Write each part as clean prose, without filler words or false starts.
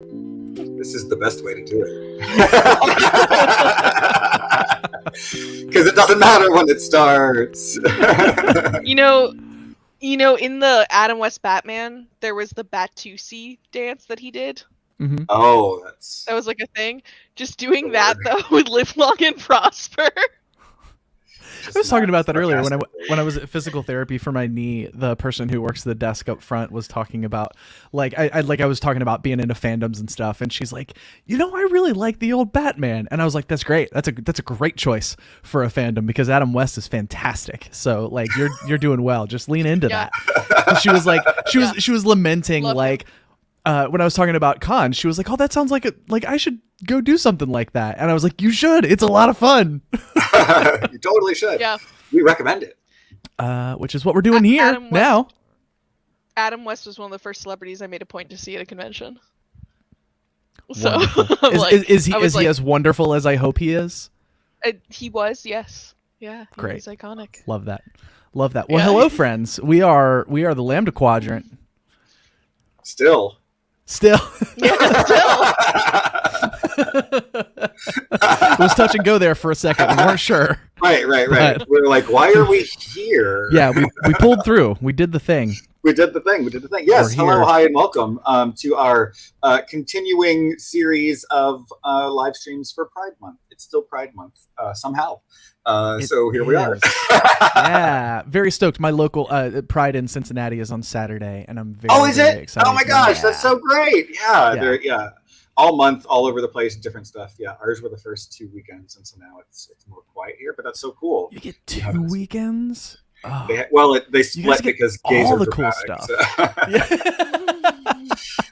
This is the best way to do it. Because it doesn't matter when it starts. You know, in the Adam West Batman, there was the Batusi dance that he did. Mm-hmm. Oh, that was like a thing. Just doing that though would live long and prosper. I was talking about that earlier when I was at physical therapy for my knee. The person who works the desk up front was talking about I was talking about being into fandoms and stuff, and she's like, I really like the old Batman, and I was like, that's great. That's a great choice for a fandom because Adam West is fantastic. So like you're doing well. Just lean into that. And she was like, she was lamenting when I was talking about Khan, she was like, oh, that sounds like I should go do something like that. And I was like, you should. It's a lot of fun. You totally should. Yeah. We recommend it. Which is what we're doing here now. Adam West was one of the first celebrities I made a point to see at a convention. So is he as wonderful as I hope he is? He was, yes. Yeah. Great. He's iconic. Love that. Well, hello, friends. We are the Lambda Quadrant. Still. Yeah, still. It was touch and go there for a second. We weren't sure. Right. We were like, why are we here? Yeah, we pulled through. We did the thing. We did the thing. Yes, hello, hi, and welcome to our continuing series of live streams for Pride Month. It's still Pride Month somehow. So here we are. Yeah, very stoked. My local Pride in Cincinnati is on Saturday, and I'm very, very excited. Oh my gosh, that's so great. Yeah. All month, all over the place, different stuff. Yeah, ours were the first 2 weekends, and so now it's more quiet here, but that's so cool. You get 2 weekends? Oh. They split because gays all are the dramatic, cool stuff.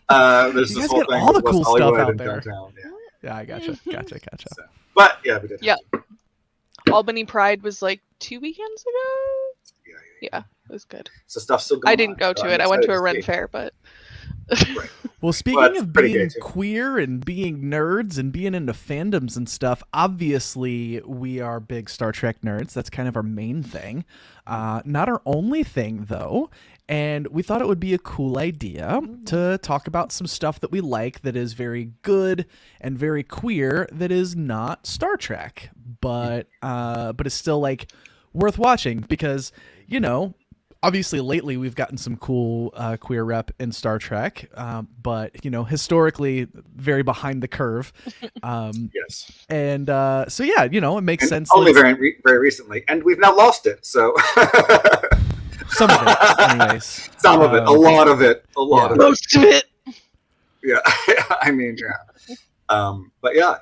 So. There's you this guys whole get thing all the with cool West stuff Hollywood out and there. downtown. Yeah, I gotcha. So, but yeah, we did. Yeah. Albany Pride was like 2 weekends ago. Yeah, it was good. So stuff's still going on. I didn't go to it. I went to a Ren fair, but. Right. Well, speaking of being queer and being nerds and being into fandoms and stuff, obviously we are big Star Trek nerds. That's kind of our main thing. Not our only thing, though. And we thought it would be a cool idea to talk about some stuff that we like that is very good and very queer that is not Star Trek, but is still like worth watching because, obviously lately we've gotten some cool queer rep in Star Trek, but historically very behind the curve. Yes. And so yeah, it makes sense. Only very recently, and we've now lost it. So some of it, anyways. Some of it, a lot of it, of it. Most of it. Yeah, I mean, yeah. But yeah.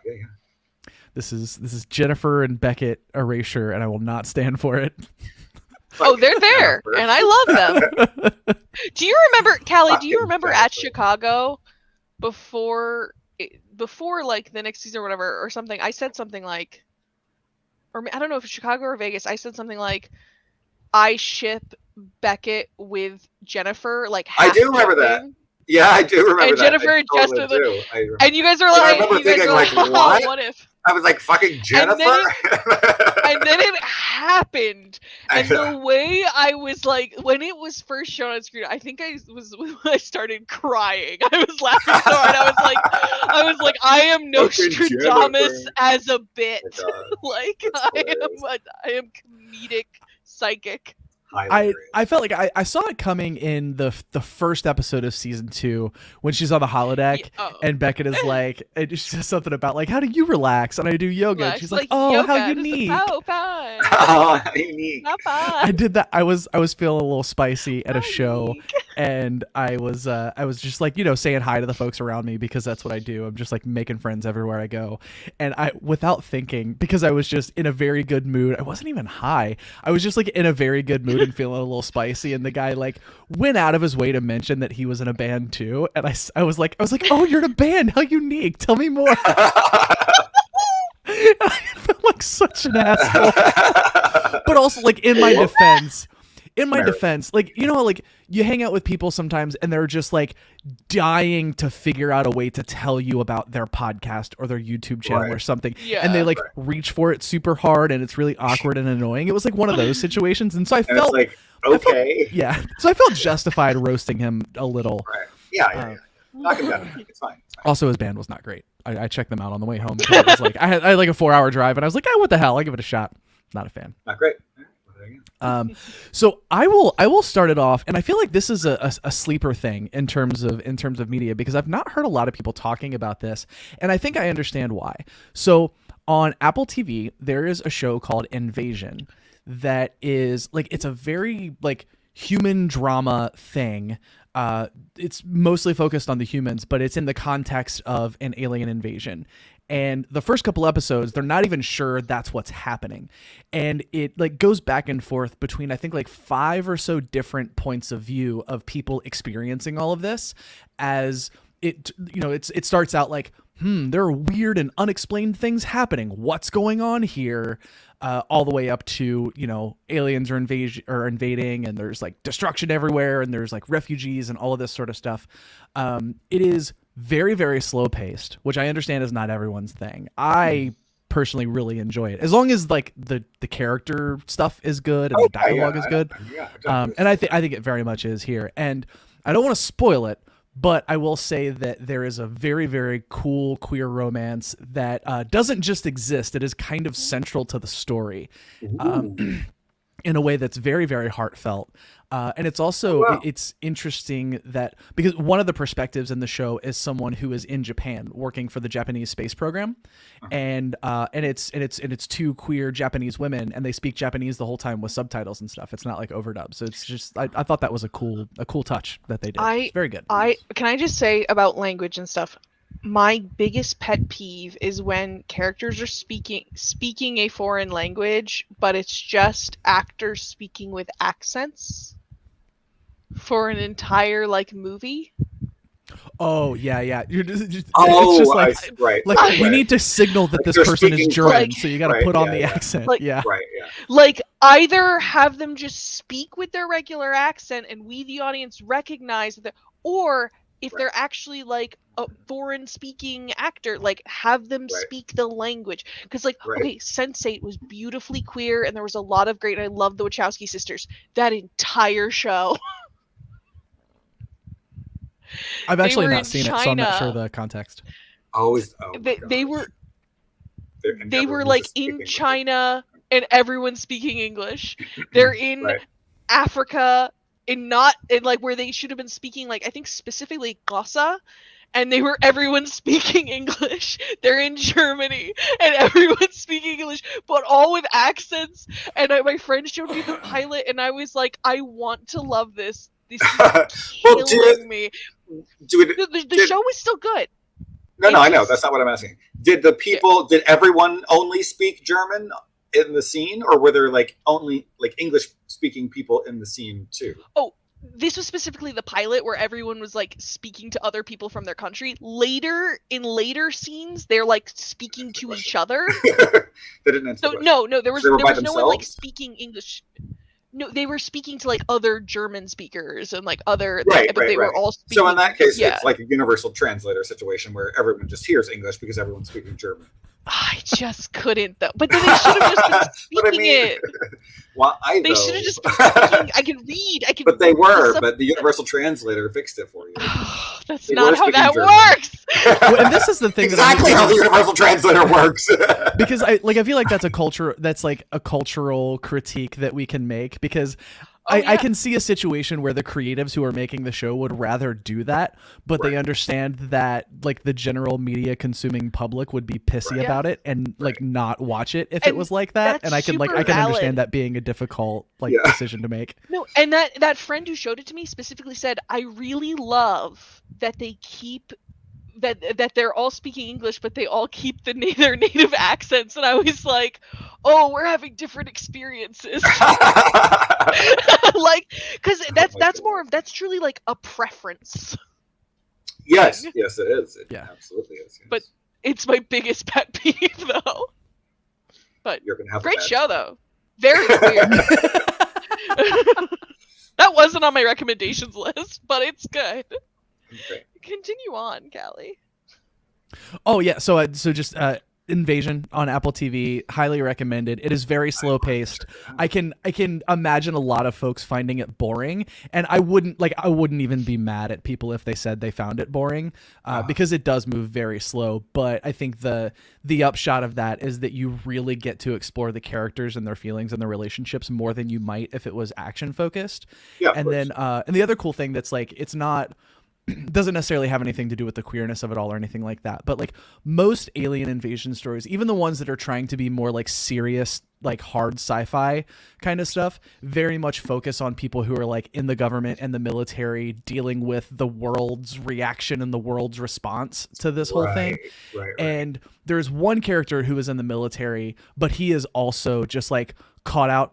This is Jennifer and Beckett erasure, and I will not stand for it. Oh, they're there, and I love them. Do you remember, Callie? Do you remember at Chicago before like the next season or whatever or something? I said something like, or I don't know if it's Chicago or Vegas. I said something like, I ship Beckett with Jennifer. Like I do remember that. Yeah, I do remember and that. Jennifer and Justin, and you guys are like, I remember thinking like, what if? I was like, fucking Jennifer. And then it happened. And the way I was like, when it was first shown on screen, I think I started crying. I was laughing so hard. I was like, I am Nostradamus as a bit. Like I am comedic psychic. I felt like I saw it coming in the first episode of season 2 when she's on the holodeck and Beckett is like, it says something about like, how do you relax? And I do yoga. And she's like, oh, how unique. Oh, fine. Oh, how unique. I did that. I was feeling a little spicy at a show, and I was just like, saying hi to the folks around me because that's what I do. I'm just like making friends everywhere I go. And I, without thinking, because I was just in a very good mood, I wasn't even high. I was just like in a very good mood and feeling a little spicy, and the guy like went out of his way to mention that he was in a band too, and I was like, oh, you're in a band, how unique, tell me more. I felt like such an asshole. But also, like, in my defense, like, like you hang out with people sometimes and they're just like dying to figure out a way to tell you about their podcast or their YouTube channel or something. Yeah, and they like reach for it super hard and it's really awkward and annoying. It was like one of those situations. And so I felt like, okay. So I felt justified roasting him a little. Right. Yeah. Knock him down. It's fine. Also, his band was not great. I checked them out on the way home. It was like I had like a 4-hour drive, and I was like, what the hell? I'll give it a shot. Not a fan. Not great. So I will start it off, and I feel like this is a sleeper thing in terms of media, because I've not heard a lot of people talking about this, and I think I understand why. So on Apple TV, there is a show called Invasion that is like, it's a very like human drama thing. It's mostly focused on the humans, but it's in the context of an alien invasion. And the first couple episodes, they're not even sure that's what's happening. And it like goes back and forth between, I think, like 5 or so different points of view of people experiencing all of this, as it, you know, it starts out like, there are weird and unexplained things happening. What's going on here? All the way up to, you know, aliens are invading, and there's like destruction everywhere, and there's like refugees and all of this sort of stuff. It is very, very slow paced, which I understand is not everyone's thing. I personally really enjoy it, as long as like the character stuff is good and the dialogue is good. And I think it very much is here. And I don't want to spoil it, but I will say that there is a very, very cool queer romance that doesn't just exist. It is kind of central to the story in a way that's very, very heartfelt. And it's also, it's interesting that, because one of the perspectives in the show is someone who is in Japan working for the Japanese space program. And it's 2 queer Japanese women, and they speak Japanese the whole time with subtitles and stuff. It's not like overdub. So it's just, I thought that was a cool touch that they did. It's very good. Can I just say about language and stuff? My biggest pet peeve is when characters are speaking a foreign language, but it's just actors speaking with accents for an entire like movie. Oh yeah. You're just it's just like, right. We need to signal that this person is German, so you got to put on the accent. Like, Like either have them just speak with their regular accent and we, the audience, recognize that, or if they're actually like a foreign speaking actor, like have them speak the language. Because like, okay, Sense8 was beautifully queer, and there was a lot of great, and I love the Wachowski sisters. That entire show. I've actually not seen it, so I'm not sure the context. They were like in China, and everyone's speaking English. They're in Africa, in like where they should have been speaking, like I think specifically Xhosa, and everyone's speaking English. They're in Germany, and everyone's speaking English, but all with accents. And my friend showed me the pilot, and I was like, I want to love this. This is killing me. The show was still good. No, I know. That's not what I'm asking. Did everyone only speak German in the scene, or were there like only like English speaking people in the scene too? Oh, this was specifically the pilot where everyone was like speaking to other people from their country. In later scenes, they're like speaking to each other. They didn't answer the question. No, there was no one like speaking English. No, they were speaking to like other German speakers and like other, but they were all speaking. So in that case, it's like a universal translator situation where everyone just hears English because everyone's speaking German. I just couldn't though. But then they should have just been speaking it. Well, they should have just been speaking. I can read. But they were. But the universal translator fixed it for you. That's not how that works. Well, and this is the thing. Exactly how the universal translator works. Because I feel like that's a cultural critique that we can make, because I can see a situation where the creatives who are making the show would rather do that, but they understand that like the general media consuming public would be pissy about it and like not watch it if it was like that. And I can understand that being a difficult decision to make. No, and that friend who showed it to me specifically said, I really love that they keep that they're all speaking English, but they all keep their native accents. And I was like, oh, we're having different experiences. Like, because that's truly like a preference. Yes, it is. It absolutely is. Yes. But it's my biggest pet peeve, though. But you're gonna have great show, though. Very weird. That wasn't on my recommendations list, but it's good. Okay. Continue on, Callie. Oh yeah, so just Invasion on Apple TV, highly recommended. It is very slow paced. I can imagine a lot of folks finding it boring, and I wouldn't even be mad at people if they said they found it boring, because it does move very slow. But I think the upshot of that is that you really get to explore the characters and their feelings and their relationships more than you might if it was action focused. Yeah, and then and the other cool thing that's like, it's not doesn't necessarily have anything to do with the queerness of it all or anything like that, but like most alien invasion stories, even the ones that are trying to be more like serious, like hard sci-fi kind of stuff, very much focus on people who are like in the government and the military dealing with the world's reaction and the world's response to this whole thing. Right. And there's one character who is in the military, but he is also just like caught out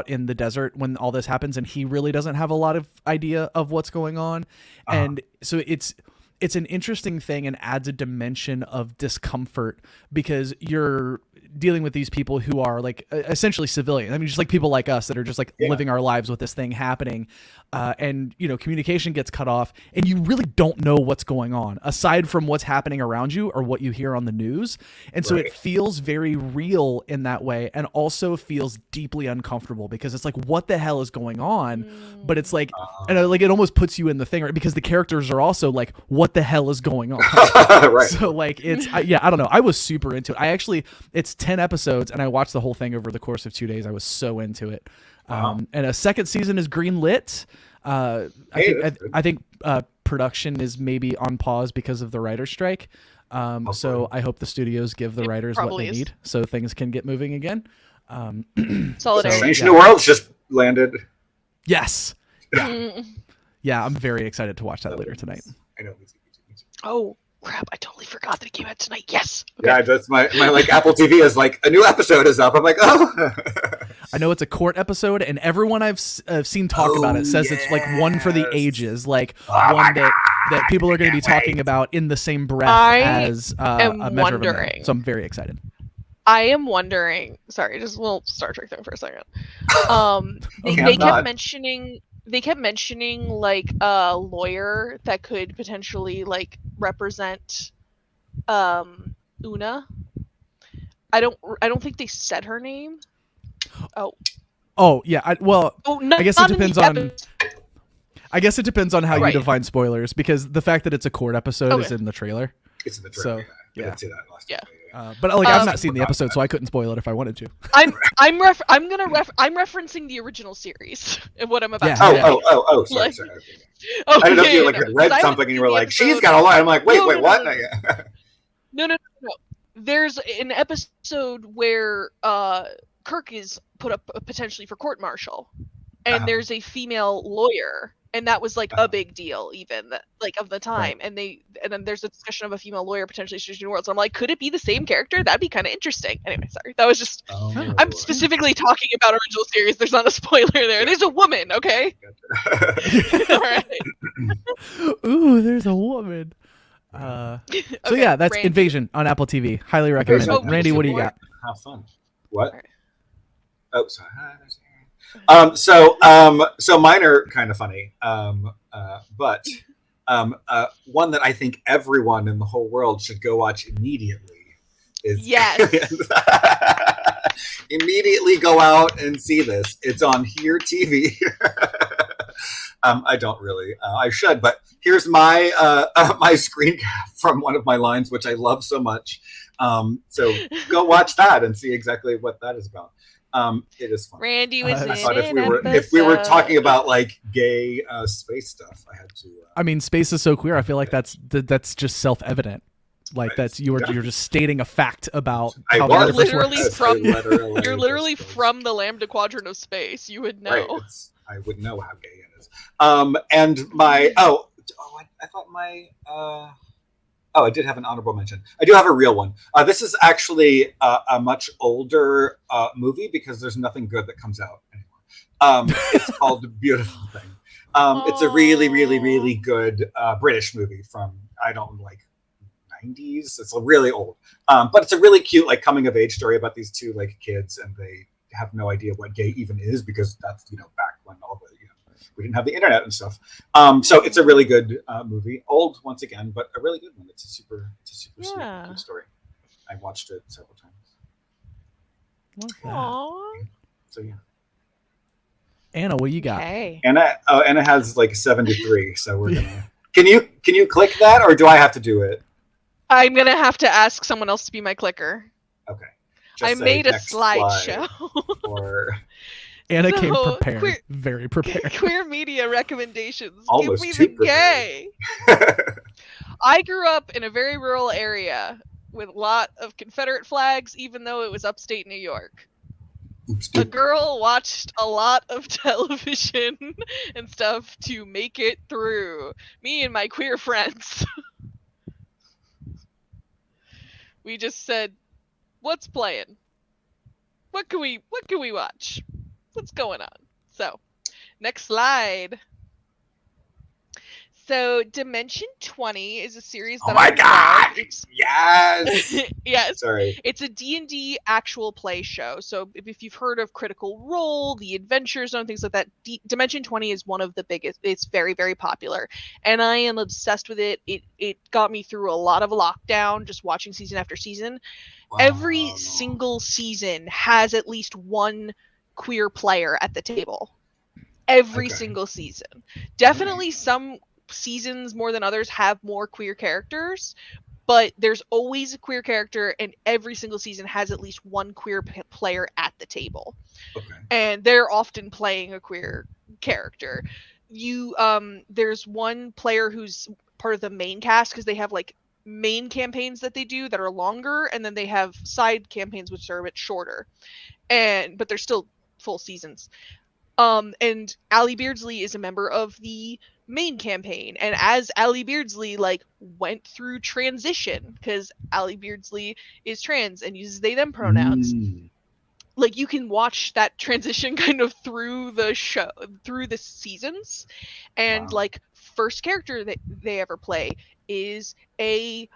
in the desert when all this happens, and he really doesn't have a lot of idea of what's going on. And so it's an interesting thing and adds a dimension of discomfort, because you're dealing with these people who are like essentially civilian. I mean, just like people like us that are just like living our lives with this thing happening. And, you know, communication gets cut off and you really don't know what's going on aside from what's happening around you or what you hear on the news. And so it feels very real in that way, and also feels deeply uncomfortable because it's like, what the hell is going on? But it's like, and like, it almost puts you in the thing, right? Because the characters are also like, what the hell is going on? So like, it's, I don't know. I was super into it. It's 10 episodes and I watched the whole thing over the course of 2 days. I was so into it. And a second season is green lit. I think production is maybe on pause because of the writer's strike. So I hope the studios give the writers what they need so things can get moving again. Solidarity. Strange New Worlds just landed. Yes. Yeah, I'm very excited to watch that later tonight. I know. Oh crap! I totally forgot that it came out tonight. Yes. Okay. Yeah, that's my like Apple TV is like, a new episode is up. I'm like, oh. I know it's a court episode, and everyone I've seen talk about it says it's like one for the ages, like one that people are going to be talking about in the same breath as a Measure of a Man. So I'm very excited. I am wondering. Sorry, just a little Star Trek thing for a second. They kept mentioning like a lawyer that could potentially like represent Una. I don't think they said her name. Oh yeah. I guess it depends on. I guess it depends on how you define spoilers, because the fact that it's a court episode is in the trailer. It's in the trailer. So yeah. I didn't see that last time. But like, I've not seen the episode, so I couldn't spoil it if I wanted to. I'm referencing the original series and what I'm about to say. Sorry. I don't know if you like had read something and you were like, she's got a lie. I'm like, wait, what? No. There's an episode where Kirk is put up potentially for court-martial, and there's a female lawyer, and that was like a big deal even like of the time. And then there's a discussion of a female lawyer potentially changing the world. So I'm like, could it be the same character? That'd be kind of interesting. Anyway, sorry, that was just I'm specifically talking about original series. There's not a spoiler there. There's a woman, okay? All right. Ooh, there's a woman. So yeah, that's Randy. Invasion on Apple TV. Highly recommend it. Randy, what do you got? Have fun. What? Right. Oh, sorry. So mine are kind of funny, but one that I think everyone in the whole world should go watch immediately is immediately go out and see this. It's on Here TV. I don't really. I should, but here's my my screen cap from one of my lines, which I love so much. So go watch that and see exactly what that is about. It is fun. Randy was I thought if we were talking about like gay space stuff, I had to. I mean, space is so queer. I feel like that's just self-evident. Like that's you're just stating a fact about how the universe works. You're literally from the Lambda Quadrant of space. You would know. Right. I would know how gay it is. And my I thought my I did have an honorable mention. I do have a real one. This is actually a much older movie because there's nothing good that comes out anymore. It's called Beautiful Thing. It's a really, really, really good British movie from, 90s. It's really old. But it's a really cute, like, coming of age story about these two, like, kids, and they have no idea what gay even is because that's, back when all the, we didn't have the internet and stuff. So it's a really good movie. Old once again, but a really good one. It's a super sweet good story. I've watched it several times. Aww. So yeah. Anna, what you got? Okay. Anna has like 73, so we're gonna. Can you click that, or do I have to do it? I'm gonna have to ask someone else to be my clicker. Okay. I made a slideshow. Or Anna came prepared, very prepared. Queer media recommendations. Almost Give me the prepared. gay. I grew up in a very rural area with a lot of Confederate flags, even though it was upstate New York. A girl watched a lot of television and stuff to make it through. Me and my queer friends. We just said, what's playing? What can we watch? What's going on? So, next slide. So, Dimension 20 is a series that I love. It's, yes! yes. Sorry. It's a D&D actual play show. So, if you've heard of Critical Role, The Adventure Zone, things like that, Dimension 20 is one of the biggest. It's very, very popular. And I am obsessed with it. It got me through a lot of lockdown, just watching season after season. Wow. Every single season has at least one queer player at the table. Every single season. Definitely some seasons more than others have more queer characters, but there's always a queer character, and every single season has at least one queer player at the table. And they're often playing a queer character. There's one player who's part of the main cast, because they have like main campaigns that they do that are longer, and then they have side campaigns which are a bit shorter, but they're still full seasons. And Allie Beardsley is a member of the main campaign, and as Allie Beardsley went through transition, because Allie Beardsley is trans and uses they them pronouns, you can watch that transition kind of through the show, through the seasons. And first character that they ever play is a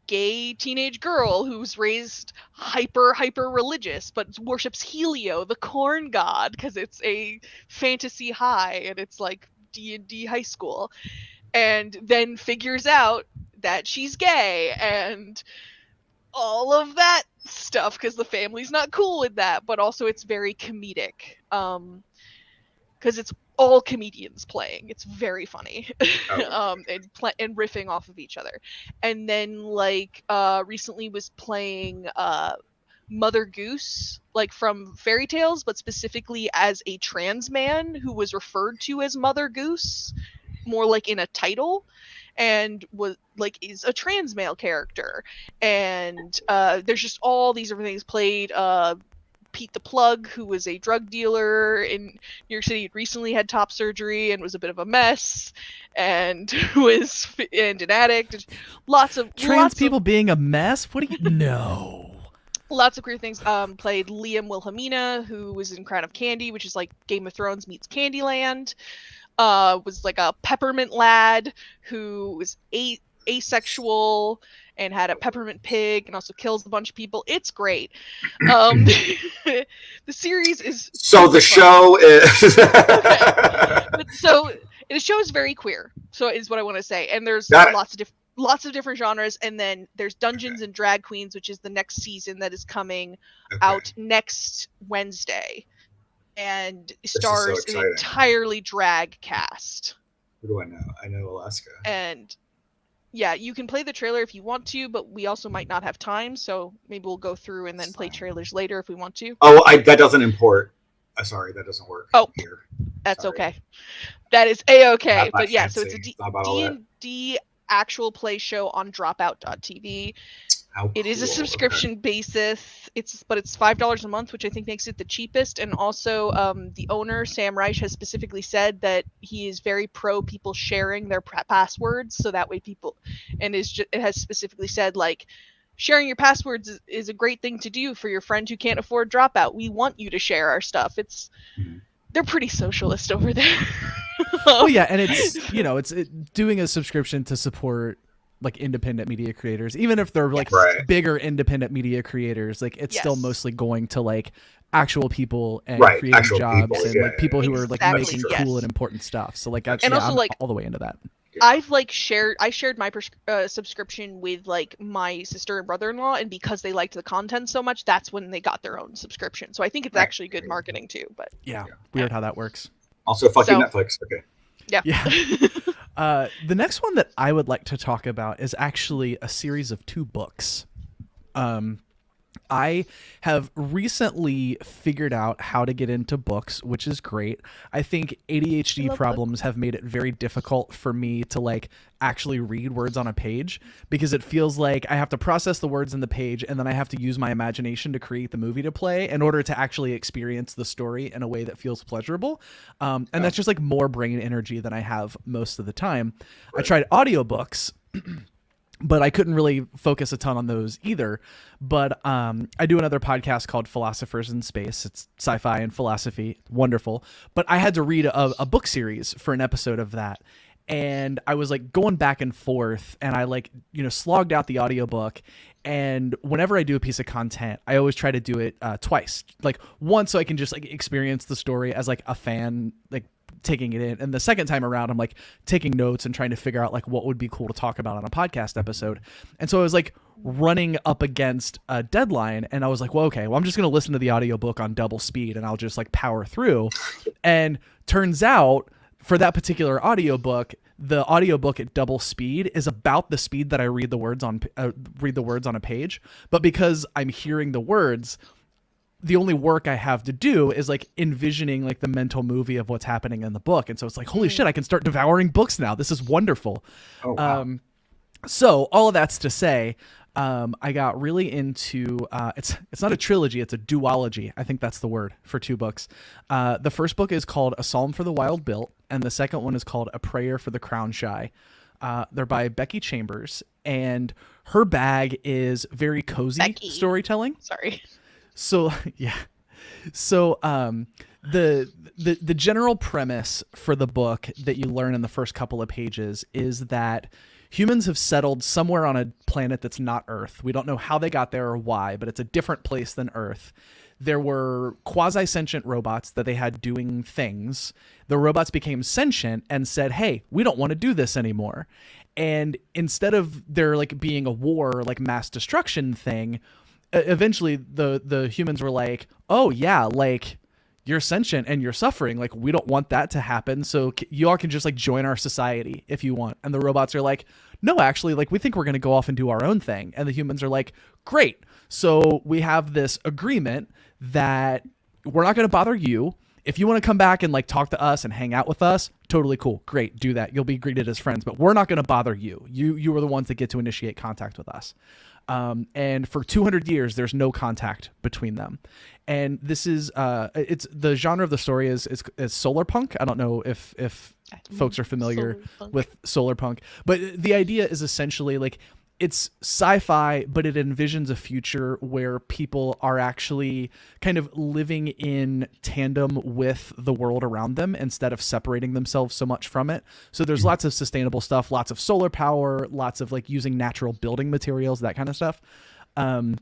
gay teenage girl who's raised hyper religious, but worships Helio, the corn god, because it's a fantasy high and it's like D&D high school, and then figures out that she's gay and all of that stuff, because the family's not cool with that. But also it's very comedic, because it's all comedians playing. It's very funny. And riffing off of each other. And then recently was playing Mother Goose, from Fairy Tales, but specifically as a trans man who was referred to as Mother Goose, more in a title, and was is a trans male character. And there's just all these different things played. Pete the Plug, who was a drug dealer in New York City, had recently had top surgery and was a bit of a mess, and was an addict. Lots of people being a mess. What do you know? Lots of queer things. Played Liam Wilhelmina, who was in Crown of Candy, which is like Game of Thrones meets Candyland. Was a peppermint lad who was asexual and had a peppermint pig and also kills a bunch of people. It's great. The series is the show is okay. So the show is very queer, so is what I want to say. And there's lots of different genres, and then there's Dungeons and Drag Queens, which is the next season that is coming out next Wednesday, and stars an entirely drag cast. Who do I know? I know Alaska. And yeah, you can play the trailer if you want to, but we also might not have time, so maybe we'll go through and then play trailers later if we want to. Oh, that doesn't import. Sorry, that doesn't work. Oh, here. That's okay. That is a-okay. But yeah, so it's a D&D actual play show on dropout.tv. It is a subscription basis. But it's $5 a month, which I think makes it the cheapest. And also, the owner, Sam Reich, has specifically said that he is very pro people sharing their passwords, so that way people, and it has specifically said sharing your passwords is a great thing to do for your friend who can't afford Dropout. We want you to share our stuff. They're pretty socialist over there. Oh yeah, and it's it's doing a subscription to support independent media creators, even if they're bigger independent media creators. It's still mostly going to actual people and creating jobs people, and people who are making cool and important stuff. So I'm all the way into that. I've like shared my subscription with like my sister and brother-in-law, and because they liked the content so much, that's when they got their own subscription. So I think it's actually good marketing too. But weird how that works. Also, fuck you, Netflix. Okay. Yeah. The next one that I would like to talk about is actually a series of 2 books. I have recently figured out how to get into books, which is great. I think ADHD problems have made it very difficult for me to like actually read words on a page, because it feels like I have to process the words in the page and then I have to use my imagination to create the movie to play in order to actually experience the story in a way that feels pleasurable. And that's just like more brain energy than I have most of the time. Right. I tried audiobooks. But I couldn't really focus a ton on those either. But I do another podcast called Philosophers in Space. It's sci-fi and philosophy. Wonderful. But I had to read a book series for an episode of that. And I was like going back and forth, and I like, slogged out the audiobook. And whenever I do a piece of content, I always try to do it twice. Like once so I can just like experience the story as like a fan, like taking it in, and the second time around I'm like taking notes and trying to figure out like what would be cool to talk about on a podcast episode. And so I was like running up against a deadline, and I was like, well, okay, well, I'm just going to listen to the audiobook on double speed and I'll just like power through. And turns out for that particular audiobook, the audiobook at double speed is about the speed that I read the words on a page, but because I'm hearing the words, the only work I have to do is like envisioning like the mental movie of what's happening in the book. And so it's like, holy shit, I can start devouring books now. This is wonderful. Oh, wow. So all of that's to say, I got really into, it's not a trilogy, it's a duology. I think that's the word for 2 books. The first book is called A Psalm for the Wild Built, and the second one is called A Prayer for the Crown Shy. They're by Becky Chambers, and her bag is very cozy storytelling. Sorry. So yeah, so the general premise for the book that you learn in the first couple of pages is that humans have settled somewhere on a planet that's not Earth. We don't know how they got there or why, but it's a different place than Earth. There were quasi-sentient robots that they had doing things. The robots became sentient and said, hey, we don't want to do this anymore. And instead of there like being a war, like mass destruction thing, eventually the humans were like, oh yeah, like you're sentient and you're suffering, like we don't want that to happen, so you all can just like join our society if you want. And the robots are like, no, actually, like we think we're going to go off and do our own thing. And the humans are like, great, so we have this agreement that we're not going to bother you. If you want to come back and like talk to us and hang out with us, totally cool, great, do that, you'll be greeted as friends, but we're not going to bother you. You are the ones that get to initiate contact with us. And for 200 years, there's no contact between them. And this is, it's the genre of the story is solar punk. I don't know if folks are familiar with solar punk, but the idea is essentially like, it's sci-fi, but it envisions a future where people are actually kind of living in tandem with the world around them instead of separating themselves so much from it. So there's lots of sustainable stuff, lots of solar power, lots of like using natural building materials, that kind of stuff. So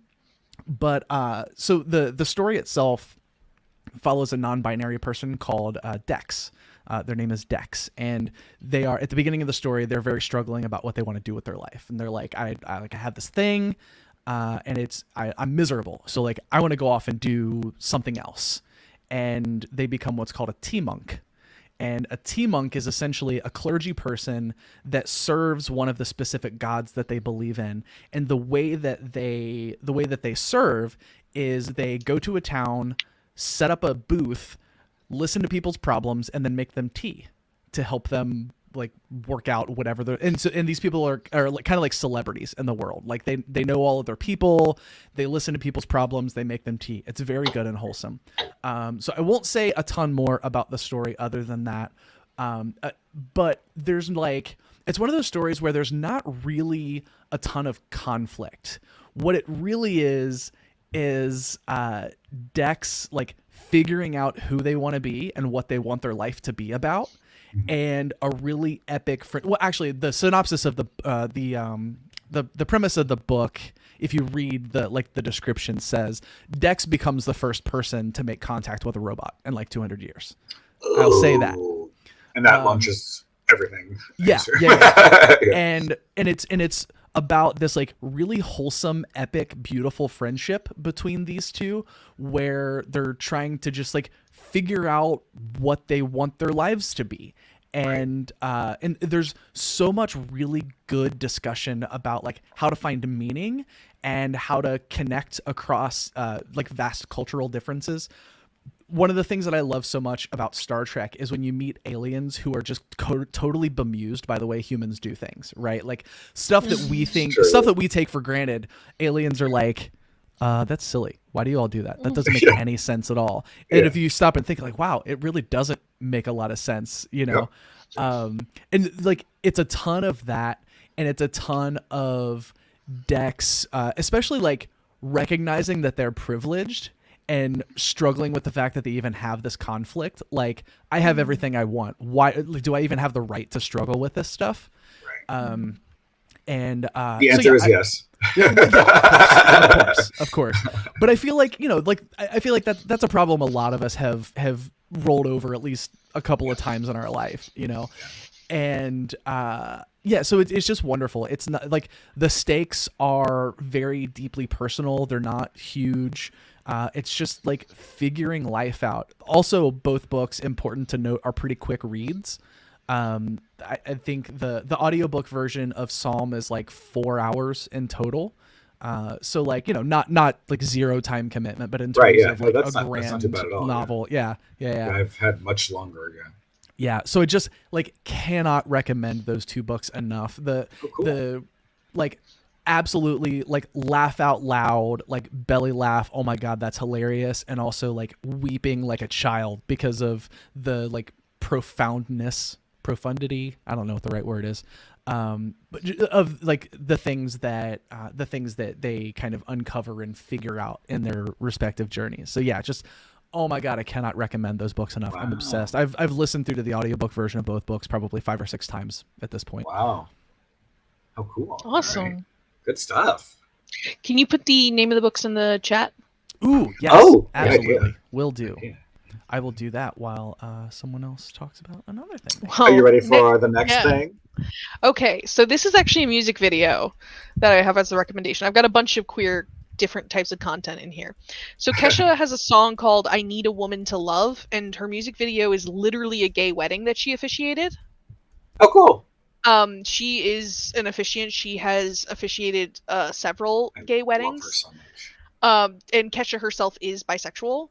the story itself follows a non-binary person called Dex. Their name is Dex, and they are at the beginning of the story. They're very struggling about what they want to do with their life, and they're like, I have this thing, and I'm miserable. So like, I want to go off and do something else, and they become what's called a T-monk. And a T-monk is essentially a clergy person that serves one of the specific gods that they believe in. And the way that they serve is they go to a town, set up a booth, listen to people's problems, and then make them tea to help them like work out whatever they're, and these people are like, kind of like celebrities in the world. Like they know all of their people, they listen to people's problems, they make them tea. It's very good and wholesome. So I won't say a ton more about the story other than that. But there's like, it's one of those stories where there's not really a ton of conflict. What it really is Dex like figuring out who they want to be and what they want their life to be about, and a really epic well, actually the synopsis of the premise of the book, if you read the description, says Dex becomes the first person to make contact with a robot in like 200 years. I'll say that. And that launches everything. Yeah, Sure. yeah. And it's about this like really wholesome, epic, beautiful friendship between these two, where they're trying to just like figure out what they want their lives to be. And and there's so much really good discussion about like how to find meaning and how to connect across like vast cultural differences. One of the things that I love so much about Star Trek is when you meet aliens who are just totally bemused by the way humans do things, right? Like stuff that we stuff that we take for granted, aliens are like, that's silly. Why do you all do that? That doesn't make any sense at all. And if you stop and think like, wow, it really doesn't make a lot of sense, you know? And like, it's a ton of that. And it's a ton of Dex, especially like recognizing that they're privileged and struggling with the fact that they even have this conflict. Like, I have everything I want. Why do I even have the right to struggle with this stuff? Right. And the answer is yes. Of course. But I feel like, you know, like I feel like that's a problem a lot of us have rolled over at least a couple of times in our life, you know. And so it's just wonderful. It's not like the stakes are very deeply personal. They're not huge. It's just like figuring life out. Also, both books, important to note, are pretty quick reads. I think the audiobook version of Psalm is like 4 hours in total. So like, you know, not like zero time commitment, but in terms of like a grand novel. Yeah. I've had much longer. Yeah. So it just like cannot recommend those two books enough. The like absolutely like laugh out loud, like belly laugh. Oh my God, that's hilarious. And also like weeping like a child because of the like profundity. I don't know what the right word is. But of like the things that they kind of uncover and figure out in their respective journeys. So yeah, just, oh my God, I cannot recommend those books enough. Wow. I'm obsessed. I've listened through to the audiobook version of both books probably 5 or 6 times at this point. Wow. How cool. Awesome. Right. Good stuff. Can you put the name of the books in the chat? Ooh, yes. Absolutely. Will do. Yeah. I will do that while someone else talks about another thing. Are you ready for the next thing? Okay, so this is actually a music video that I have as a recommendation. I've got a bunch of queer different types of content in here. So Kesha has a song called I Need a Woman to Love, and her music video is literally a gay wedding that she officiated. Oh, cool. She is an officiant. She has officiated several gay weddings. Love her so much. And Kesha herself is bisexual.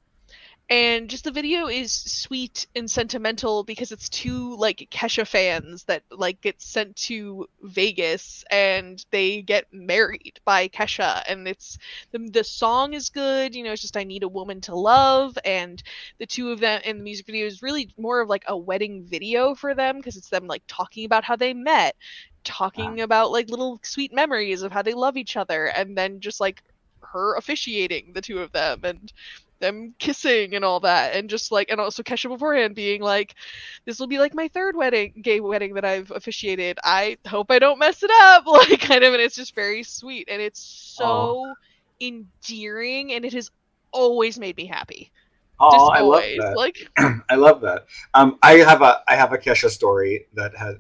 And just the video is sweet and sentimental because it's two like Kesha fans that like get sent to Vegas and they get married by Kesha, and it's the song is good, you know, it's just I Need a Woman to Love, and the two of them in the music video is really more of like a wedding video for them because it's them like talking about how they met, talking about like little sweet memories of how they love each other, and then just like her officiating the two of them and them kissing and all that, and just like, and also Kesha beforehand being like, this will be like my third gay wedding that I've officiated, I hope I don't mess it up, like kind of, and it's just very sweet and it's so endearing and it has always made me happy. Oh, I love that. Like, I love that. I have a Kesha story that has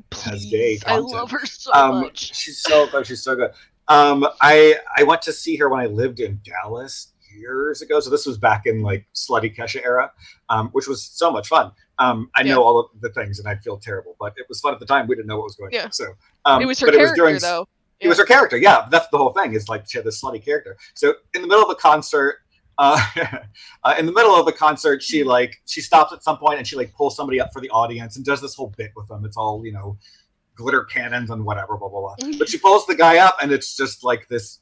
gay content. I love her so much. She's so good. She's so good. I went to see her when I lived in Dallas years ago, so this was back in like slutty Kesha era, which was so much fun. I know all of the things and I feel terrible, but it was fun at the time. We didn't know what was going on. So it was her character though. It was her character. Yeah, that's the whole thing, is like she had this slutty character. So in the middle of the concert, she stops at some point and she like pulls somebody up for the audience and does this whole bit with them. It's all, you know, glitter cannons and whatever, blah blah blah. But she pulls the guy up and it's just like this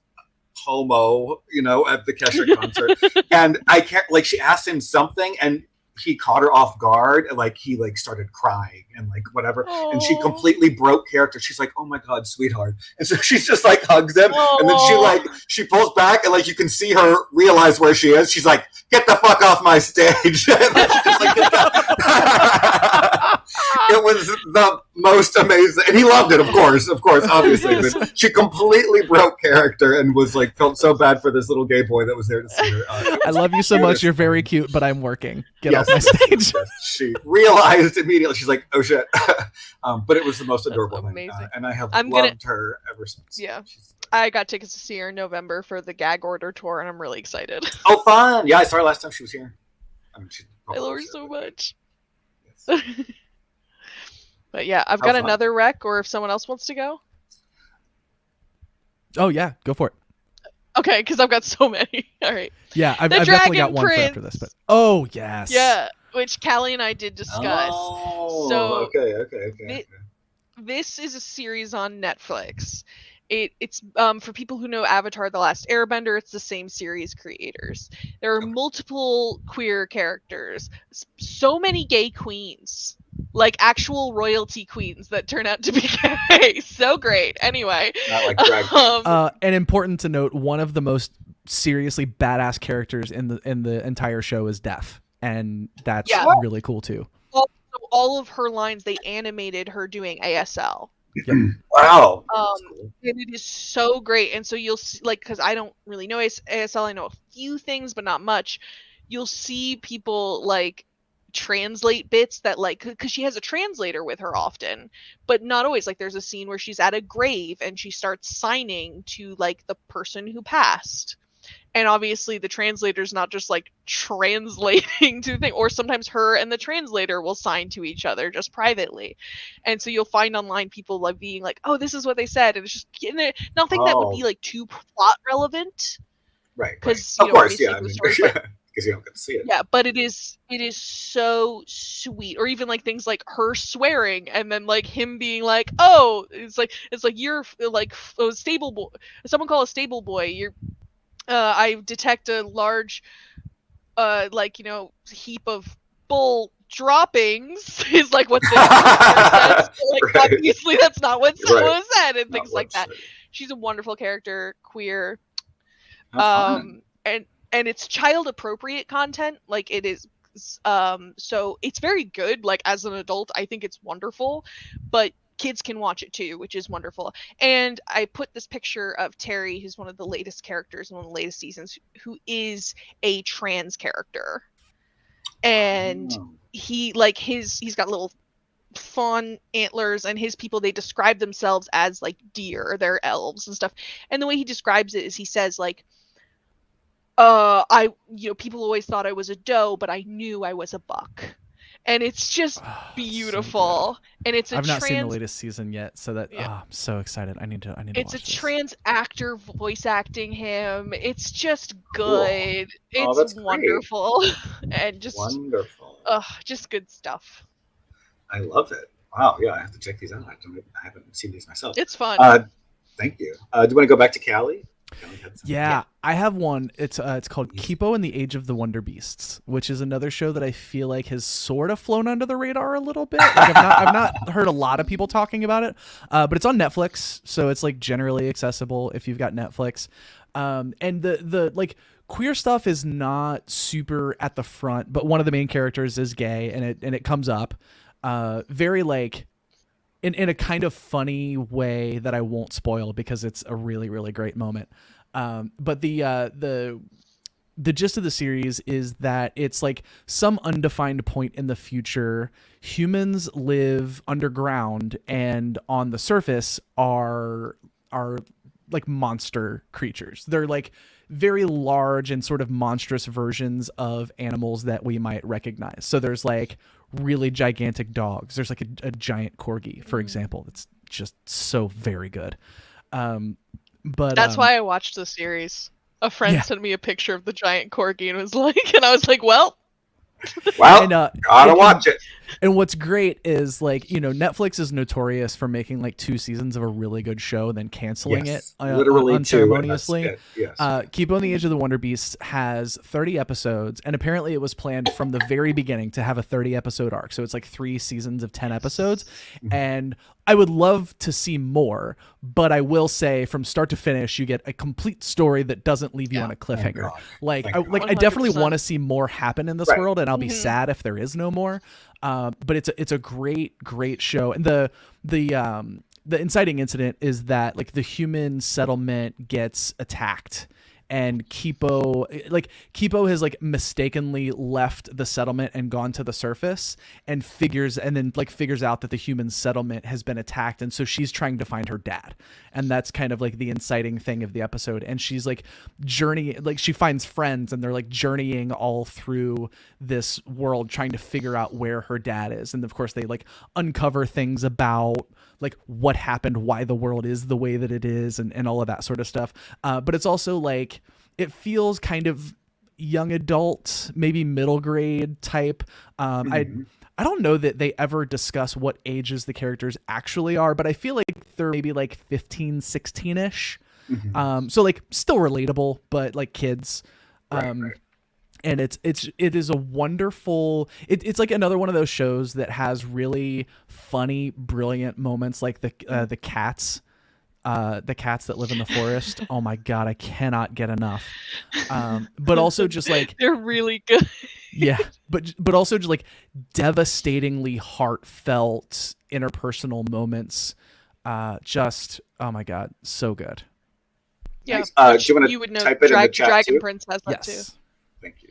homo, you know, at the Kesha concert. And I can't, like, she asked him something and he caught her off guard and like he like started crying and like whatever. Aww. And she completely broke character. She's like, oh my God, sweetheart. And so she's just like hugs him. Aww. And then she pulls back and like you can see her realize where she is. She's like, get the fuck off my stage. And then she just like It was the most amazing, and he loved it. Of course, obviously. Yes. But she completely broke character and was like felt so bad for this little gay boy that was there to see her. I love you so much. You're very cute, but I'm working. Get off my stage. Yes, she realized immediately. She's like, "Oh shit!" But it was the most adorable thing, and I have loved her ever since. Yeah. I got tickets to see her in November for the Gag Order tour, and I'm really excited. Oh, fun! Yeah, I saw her last time she was here. I love her so much. Yes. But yeah, I've got another rec, or if someone else wants to go. Oh yeah, go for it. Okay, because I've got so many. All right. Yeah, I've definitely got one for after this. But oh yes. Yeah, which Callie and I did discuss. Oh, so okay. This is a series on Netflix. It's for people who know Avatar: The Last Airbender. It's the same series creators. There are multiple queer characters, so many gay queens, like actual royalty queens that turn out to be gay. So great. Anyway, not like drag. And important to note, one of the most seriously badass characters in the entire show is deaf, and that's really cool too. All of her lines, they animated her doing ASL. Yep. Wow. And it is so great. And so you'll see, like, because I don't really know ASL, I know a few things, but not much. You'll see people like translate bits that, like, because she has a translator with her often, but not always. Like, there's a scene where she's at a grave and she starts signing to like the person who passed. And obviously the translator's not just like translating to thing, or sometimes her and the translator will sign to each other just privately. And so you'll find online people like being like, oh, this is what they said. And it's just nothing that would be like too plot relevant. Right. Because of course, yeah. Because you don't get to see it. Yeah, but it is so sweet. Or even like things like her swearing and then like him being like, oh, it's like you're like a stable boy. Someone call a stable boy. You're I detect a large, heap of bull droppings is like what the says. Like, right. Obviously, that's not what was said, and things like that. She's a wonderful character, queer, and it's child appropriate content. Like it is, so it's very good. Like as an adult, I think it's wonderful, but kids can watch it too, which is wonderful. And I put this picture of Terry, who's one of the latest characters in one of the latest seasons, who is a trans character. And he's got little fawn antlers, and his people, they describe themselves as like deer, they're elves and stuff. And the way he describes it is he says like, people always thought I was a doe, but I knew I was a buck. And it's just beautiful. So and it's I've not seen the latest season yet, so that I'm so excited. I need to It's watch a this. Trans actor voice acting him. It's just good. Cool. It's wonderful. And just wonderful. Just good stuff. I love it. Wow, yeah, I have to check these out. I haven't seen these myself. It's fun. Thank you. Do you want to go back to Callie? Yeah, I have one. It's called Kipo and the Age of the Wonder Beasts, which is another show that I feel like has sort of flown under the radar a little bit. Like I've not heard a lot of people talking about it, but it's on Netflix, so it's like generally accessible if you've got Netflix. And the like queer stuff is not super at the front, but one of the main characters is gay, and it comes up very like in a kind of funny way that I won't spoil because it's a really, really great moment. But the gist of the series is that it's like some undefined point in the future, humans live underground and on the surface are like monster creatures. They're like very large and sort of monstrous versions of animals that we might recognize. So there's like really gigantic dogs. There's like a giant corgi, for example. It's just so very good. But that's why I watched the series. A friend sent me a picture of the giant corgi and was like, and I was like, well, gotta watch it. And what's great is like, Netflix is notorious for making like 2 seasons of a really good show and then canceling it literally unceremoniously. Yes. Keep on the Age of the Wonder Beasts has 30 episodes, and apparently it was planned from the very beginning to have a 30 episode arc. So it's like 3 seasons of 10 episodes. And I would love to see more, but I will say from start to finish, you get a complete story that doesn't leave you on a cliffhanger. I definitely want to see more happen in this world, and I'll be sad if there is no more. But it's a great show. And the inciting incident is that like the human settlement gets attacked, and Kipo has like mistakenly left the settlement and gone to the surface, and figures out that the human settlement has been attacked, and so she's trying to find her dad, and that's kind of like the inciting thing of the episode. And she's like she finds friends, and they're like journeying all through this world trying to figure out where her dad is, and of course they like uncover things about like what happened, why the world is the way that it is, and all of that sort of stuff. But it's also like, it feels kind of young adult, maybe middle grade type. I don't know that they ever discuss what ages the characters actually are, but I feel like they're maybe like 15, 16-ish. So like still relatable, but like kids. Right. And it is a wonderful, it's like another one of those shows that has really funny, brilliant moments, like the cats that live in the forest. Oh my God, I cannot get enough. But also just like, they're really good. Yeah, but also just like devastatingly heartfelt interpersonal moments. Just, oh my God, so good. Yeah, do you want to would know type it in the chat Dragon too? Prince has that too. Thank you.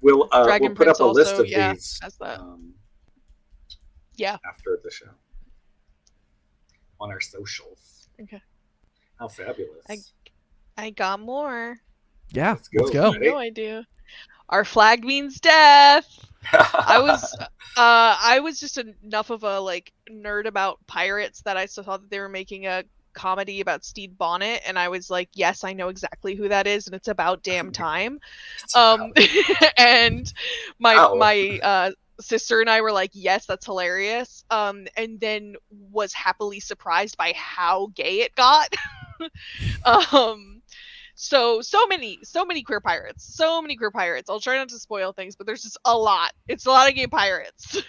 We'll put up a list of these. Has that. After the show on our socials. Okay. How fabulous! I got more. Yeah, let's go. You know I do. Our flag means death. I was just enough of a like nerd about pirates that I still thought that they were making a comedy about Stede Bonnet, and I was like, yes, I know exactly who that is, and it's about damn time. And my sister and I were like, yes, that's hilarious. And then was happily surprised by how gay it got. So many queer pirates. I'll try not to spoil things, but there's just a lot. It's a lot of gay pirates.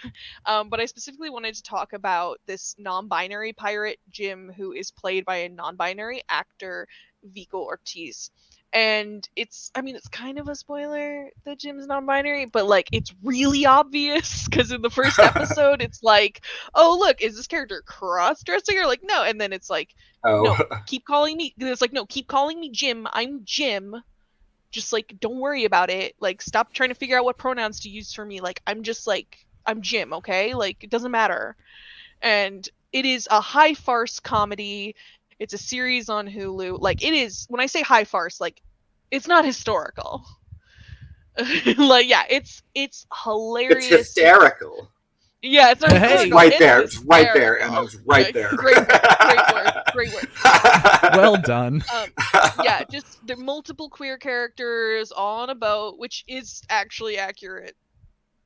But I specifically wanted to talk about this non-binary pirate, Jim, who is played by a non-binary actor, Vico Ortiz. And it's kind of a spoiler that Jim's non-binary, but like it's really obvious because in the first episode it's like, oh look, is this character cross-dressing? Or like, no, and then it's like, no, keep calling me. It's like, no, keep calling me Jim. I'm Jim. Just like, don't worry about it. Like, stop trying to figure out what pronouns to use for me. Like, I'm Jim, okay? Like, it doesn't matter. And it is a high farce comedy. It's a series on Hulu. Like, it is, when I say high farce, like, it's not historical. Like, yeah, it's hilarious. It's hysterical. Yeah, it's right there. It's right there, and it's right there. Great word. Well done. Yeah, just there are multiple queer characters on a boat, which is actually accurate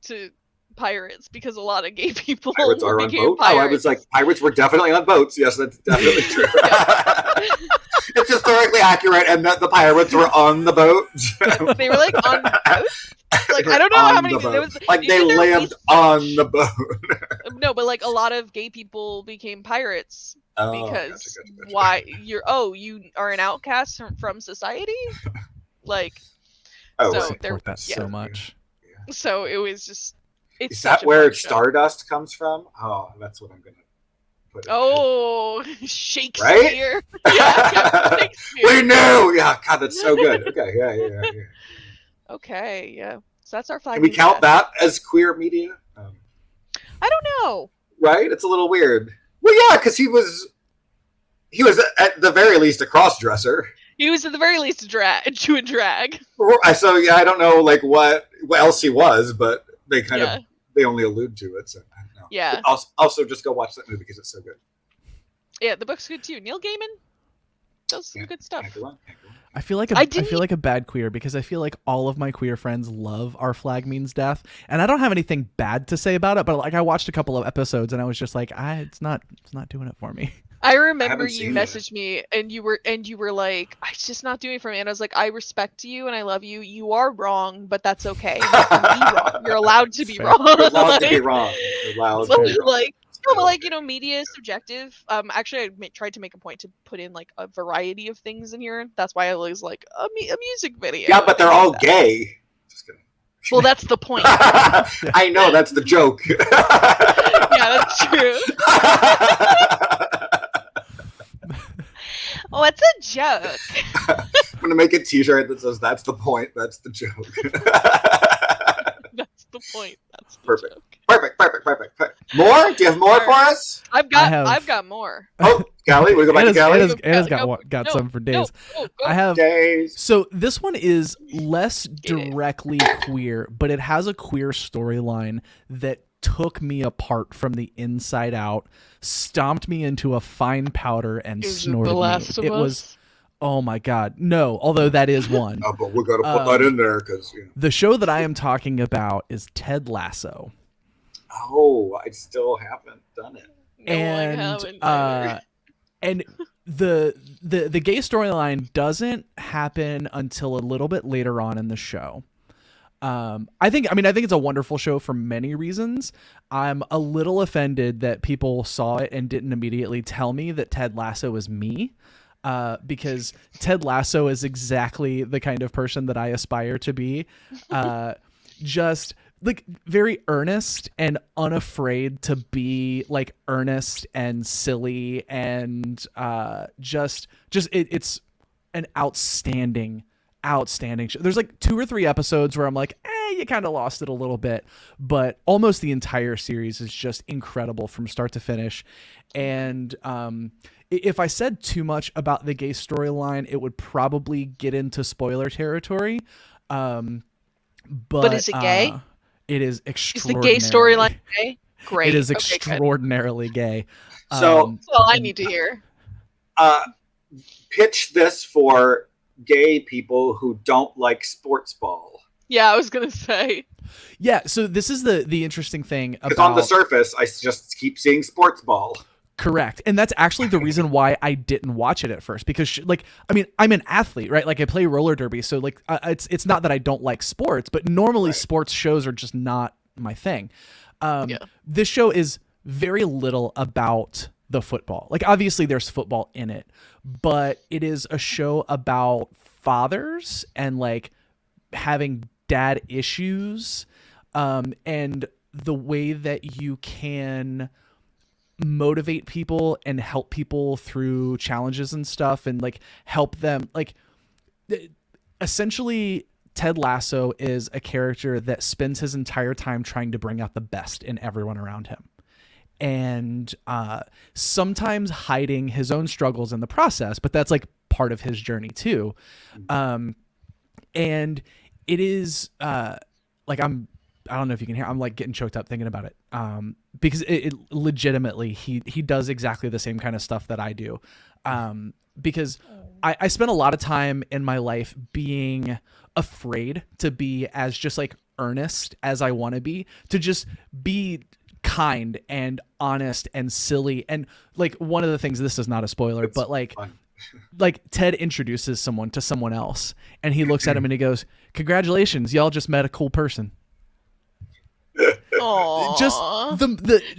to pirates because a lot of gay people pirates are on boats. Pirates. Oh, I was like, pirates were definitely on boats. Yes, that's definitely true. It's historically accurate, and that the pirates were on the boat. They were like on boats. Like, I don't know how many there was. Like they lived on the boat. No, but like a lot of gay people became pirates because gotcha. why you are an outcast from society. Like, so support that so much. Yeah. So it was just. It's Is that where Stardust comes from? Oh, that's what I'm gonna put. Shakespeare. Right? Yeah, Shakespeare. We knew. Yeah, God, that's so good. Okay, yeah. Okay, yeah. So that's our flag. Can we count that as queer media? I don't know. Right? It's a little weird. Well, yeah, because he was at the very least a cross-dresser. He was at the very least a drag. So yeah, I don't know like what else he was, but they kind of they only allude to it. So I don't know. Yeah. But also just go watch that movie because it's so good. Yeah, the book's good too. Neil Gaiman does some good stuff. I feel like a bad queer because I feel like all of my queer friends love Our Flag Means Death, and I don't have anything bad to say about it. But like, I watched a couple of episodes and I was just like, it's not doing it for me. I remember you messaged me and you were like, it's just not doing it for me. And I was like, I respect you and I love you. You are wrong, but that's okay. You can be wrong. You're allowed to be wrong. You're allowed to be wrong. You're allowed to be wrong. Like, no, but like, media is subjective. Actually, I tried to make a point to put in like a variety of things in here. That's why I was like a music video. Yeah, but they're all gay. Just kidding. Well, that's the point. I know, that's the joke. Yeah, that's true. What's a joke? I'm going to make a t-shirt that says, that's the point, that's the joke. That's the point. That's the Perfect. joke. Perfect. More? Do you have more for us? I've got more. Oh, Callie, we go back to Callie. Anna's got some for days. Go. I have. Days. So this one is less directly queer, but it has a queer storyline that took me apart from the inside out, stomped me into a fine powder, and snorted me. It was. Oh my God, no! Although that is one. Oh, but we got to put that in there because the show that I am talking about is Ted Lasso. Oh, I still haven't done it. And the gay storyline doesn't happen until a little bit later on in the show. I think it's a wonderful show for many reasons. I'm a little offended that people saw it and didn't immediately tell me that Ted Lasso is me. Because Ted Lasso is exactly the kind of person that I aspire to be. Just like very earnest and unafraid to be like earnest and silly and it's an outstanding show. There's like 2 or 3 episodes where I'm like, you kind of lost it a little bit, but almost the entire series is just incredible from start to finish. And if I said too much about the gay storyline, it would probably get into spoiler territory. But is it gay? It is extraordinary. Is the gay storyline gay? Great. It is extraordinarily gay. So that's all I need to hear. Pitch this for gay people who don't like sports ball. Yeah, I was gonna say. Yeah, so this is the interesting thing about. Because on the surface, I just keep seeing sports ball. Correct. And that's actually the reason why I didn't watch it at first, because I'm an athlete, right? Like I play roller derby. So like it's not that I don't like sports, but normally sports shows are just not my thing. This show is very little about the football. Like obviously there's football in it, but it is a show about fathers and like having dad issues, and the way that you can motivate people and help people through challenges and stuff and like help them. Like essentially Ted Lasso is a character that spends his entire time trying to bring out the best in everyone around him, and sometimes hiding his own struggles in the process, but that's like part of his journey too. And it is like I don't know if you can hear, I'm like getting choked up thinking about it. Because it legitimately, he does exactly the same kind of stuff that I do. Because I spent a lot of time in my life being afraid to be as just like earnest as I want to be, to just be kind and honest and silly. And like one of the things, this is not a spoiler, but like Ted introduces someone to someone else and he looks at him and he goes, "Congratulations, y'all just met a cool person." Aww.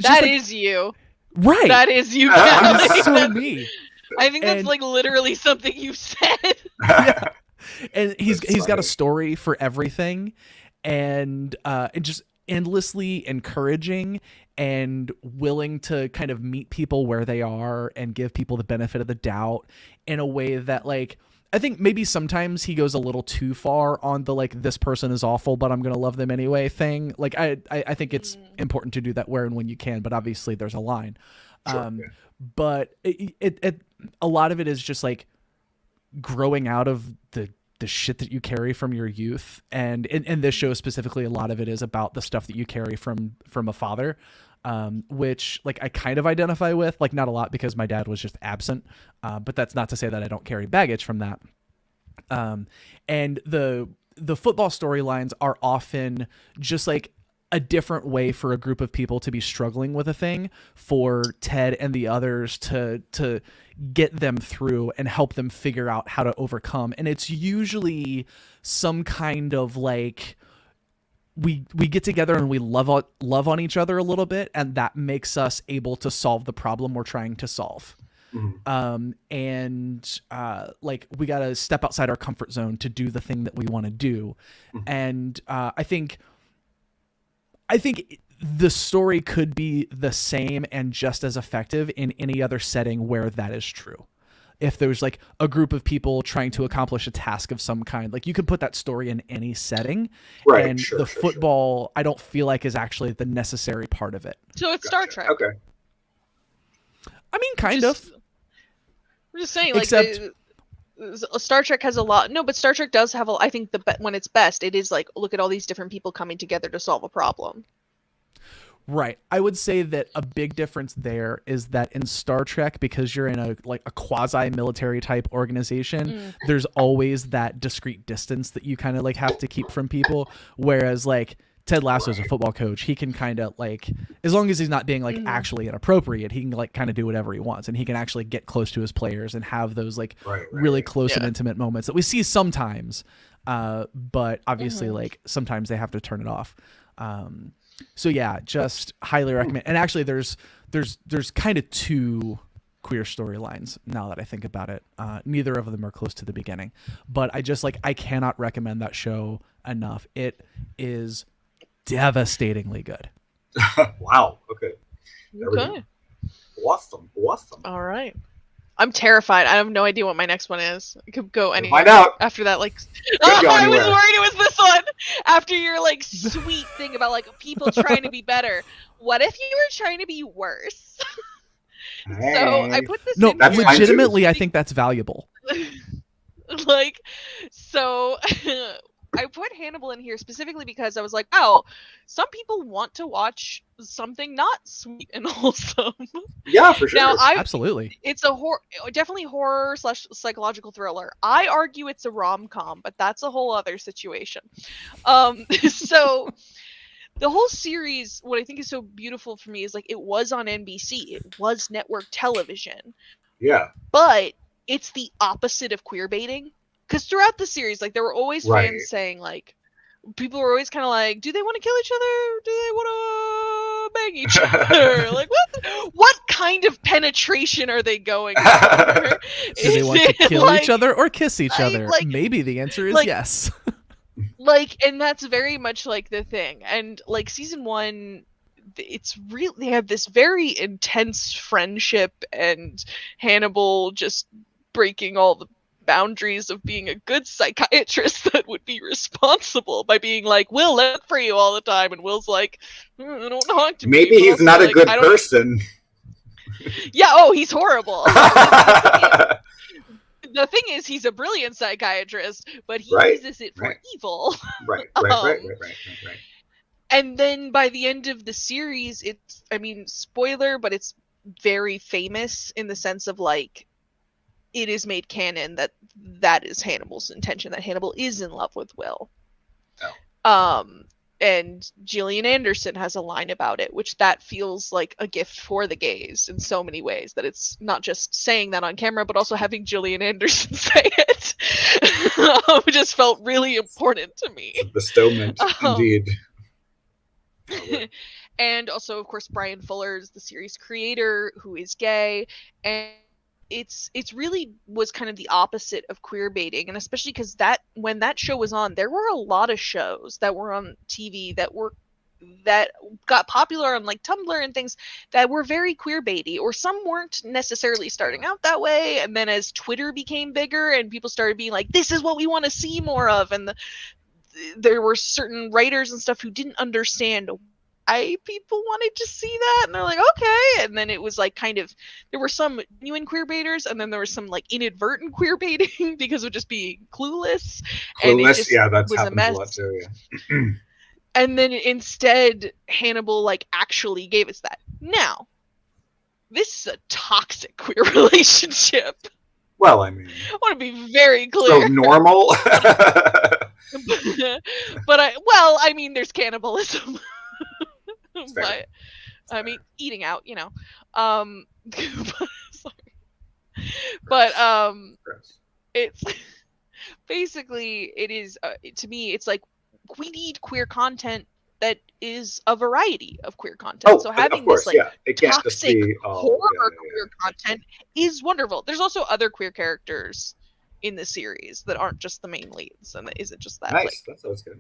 That is you. Right. That is you, Callie. It's so me. I think that's like literally something you said. Yeah. And he's got a story for everything, and just endlessly encouraging and willing to kind of meet people where they are and give people the benefit of the doubt in a way that like I think maybe sometimes he goes a little too far on the like this person is awful but I'm gonna love them anyway thing. Like I think it's important to do that where and when you can, but obviously there's a line. Sure, yeah. But it a lot of it is just like growing out of the shit that you carry from your youth, and in this show specifically, a lot of it is about the stuff that you carry from a father, which like I kind of identify with, like not a lot because my dad was just absent, but that's not to say that I don't carry baggage from that. And the football storylines are often just like a different way for a group of people to be struggling with a thing, for Ted and the others to get them through and help them figure out how to overcome. And it's usually some kind of like we get together and we love on each other a little bit, and that makes us able to solve the problem we're trying to solve. And like we got to step outside our comfort zone to do the thing that we want to do. And I think the story could be the same and just as effective in any other setting where that is true. If there's like a group of people trying to accomplish a task of some kind, like you could put that story in any setting. Right. And the football, I don't feel like is actually the necessary part of it. So it's Star Trek. Okay. I mean, kind of. I'm just saying, like, Star Trek has a lot. No, but Star Trek does have I think when it's best, it is like, look at all these different people coming together to solve a problem. Right. I would say that a big difference there is that in Star Trek, because you're in a quasi-military type organization, there's always that discrete distance that you kind of like have to keep from people. Whereas like Ted Lasso's a football coach, he can kind of like, as long as he's not being like actually inappropriate, he can like kind of do whatever he wants, and he can actually get close to his players and have those like really close and intimate moments that we see sometimes. But obviously like sometimes they have to turn it off. So yeah, just highly recommend. And actually there's kind of two queer storylines now that I think about it. Neither of them are close to the beginning, but I cannot recommend that show enough. It is devastatingly good. Wow. Okay. Awesome. All right. I'm terrified. I have no idea what my next one is. It could go anywhere. Find out. After that, like, I was worried it was this one. After your like sweet thing about like people trying to be better, what if you were trying to be worse? Hey. So I put this. No, legitimately, I think that's valuable. Like, so I put Hannibal in here specifically because I was like, oh, some people want to watch something not sweet and wholesome. Yeah, for sure. Now, absolutely. It's a definitely horror / psychological thriller. I argue it's a rom-com, but that's a whole other situation. So the whole series, what I think is so beautiful for me is like it was on NBC. It was network television. Yeah. But it's the opposite of queer baiting. Because throughout the series, like there were always fans saying like, people were always kind of like, do they want to kill each other? Do they want to bang each other? Like what kind of penetration are they going for? Do they want to kill each other or kiss each other? Maybe the answer is yes. And that's very much like the thing. And like season 1, it's real. They have this very intense friendship, and Hannibal just breaking all the boundaries of being a good psychiatrist that would be responsible by being like, Will, look for you all the time, and Will's like, I don't talk to me. Maybe he's not a good person. Yeah, he's horrible. The thing is, he's a brilliant psychiatrist, but he uses it for evil. Right. And then by the end of the series, it's, I mean, spoiler, but it's very famous in the sense of like, it is made canon that is Hannibal's intention, that Hannibal is in love with Will. And Gillian Anderson has a line about it, which that feels like a gift for the gays in so many ways, that it's not just saying that on camera, but also having Gillian Anderson say it. It just felt really important to me. Bestowment, indeed. And also, of course, Brian Fuller is the series creator, who is gay, and it's really was kind of the opposite of queer baiting, and especially because when that show was on, there were a lot of shows that were on TV that got popular on like Tumblr and things that were very queer baity, or some weren't necessarily starting out that way, and then as Twitter became bigger and people started being like, this is what we want to see more of, and there were certain writers and stuff who didn't understand why people wanted to see that, and they're like, okay, and then it was like kind of, there were some genuine queer baiters, and then there was some like inadvertent queer baiting because of just being clueless. And it just that's was happened a lot too. Yeah. And then instead, Hannibal like actually gave us that. Now, this is a toxic queer relationship. Well, I mean, I want to be very clear. So normal. But I mean, there's cannibalism. But I mean, eating out, you know. But it's basically, it is to me, it's like, we need queer content that is a variety of queer content. So having this like toxic horror queer content is wonderful. There's also other queer characters in the series that aren't just the main leads, and it isn't just that. Nice, like, that sounds good.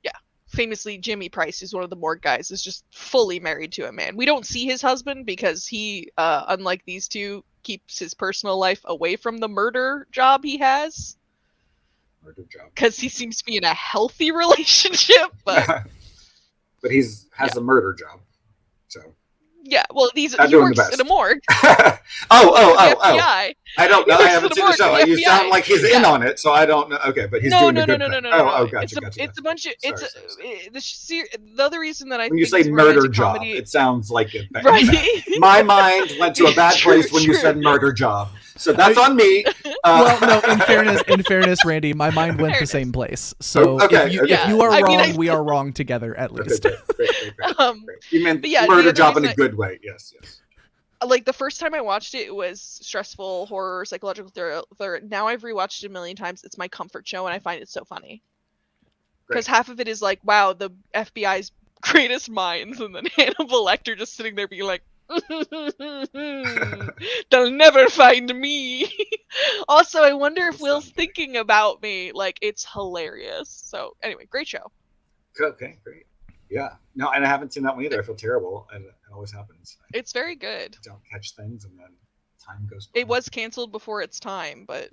Yeah, famously, Jimmy Price, who's one of the morgue guys, is just fully married to a man. We don't see his husband because he, unlike these two, keeps his personal life away from the murder job he has. Because he seems to be in a healthy relationship, but has a murder job, so. Yeah, well, he works in a morgue. Oh. I don't know. I haven't seen the show. You sound like he's in on it, so I don't know. Okay, but he's doing a good thing. Oh, gotcha. It's a bunch of. The other reason that when you say murder job, comedy, it sounds like it. Right. My mind went to a bad place when you said murder job. So that's on me. Well, no. In fairness, Randy, my mind went the same place. So if you are wrong, we are wrong together at least. Great. You meant murder job in a good way. Yes. Like the first time I watched it, it was stressful horror, psychological thriller. Now I've rewatched it a million times. It's my comfort show, and I find it so funny. Because half of it is like, wow, the FBI's greatest minds, and then Hannibal Lecter just sitting there being like, they'll never find me. Also, I wonder if Will's thinking about me. Like, it's hilarious. So anyway, great show. Okay, great. Yeah. No, and I haven't seen that one either. I feel terrible, and it always happens. It's very good. I don't catch things, and then time goes by. It was canceled before its time, but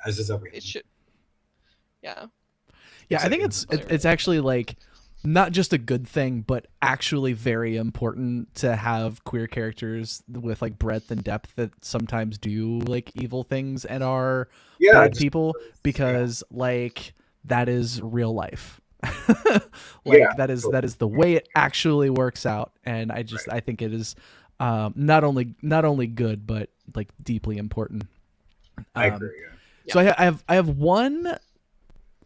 as is everything. It should. Yeah. Yeah, I think it's actually like not just a good thing, but actually very important to have queer characters with like breadth and depth that sometimes do like evil things and are bad people, because like that is real life. That is the way it actually works out, and I think it is not only good but like deeply important. I agree. So I have one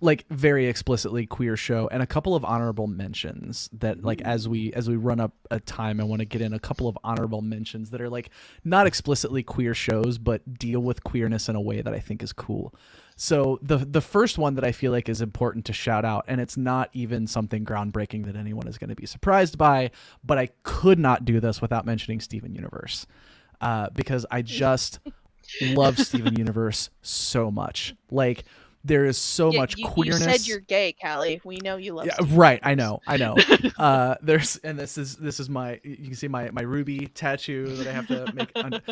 like very explicitly queer show and a couple of honorable mentions that like as we run up a time, I want to get in a couple of honorable mentions that are like not explicitly queer shows but deal with queerness in a way that I think is cool. So the first one that I feel like is important to shout out, and it's not even something groundbreaking that anyone is going to be surprised by, but I could not do this without mentioning Steven Universe, because I just love Steven Universe so much. Like, there is so much queerness. You said you're gay, Callie. We know you love. Yeah, right. I know. This is my. You can see my ruby tattoo that I have to make.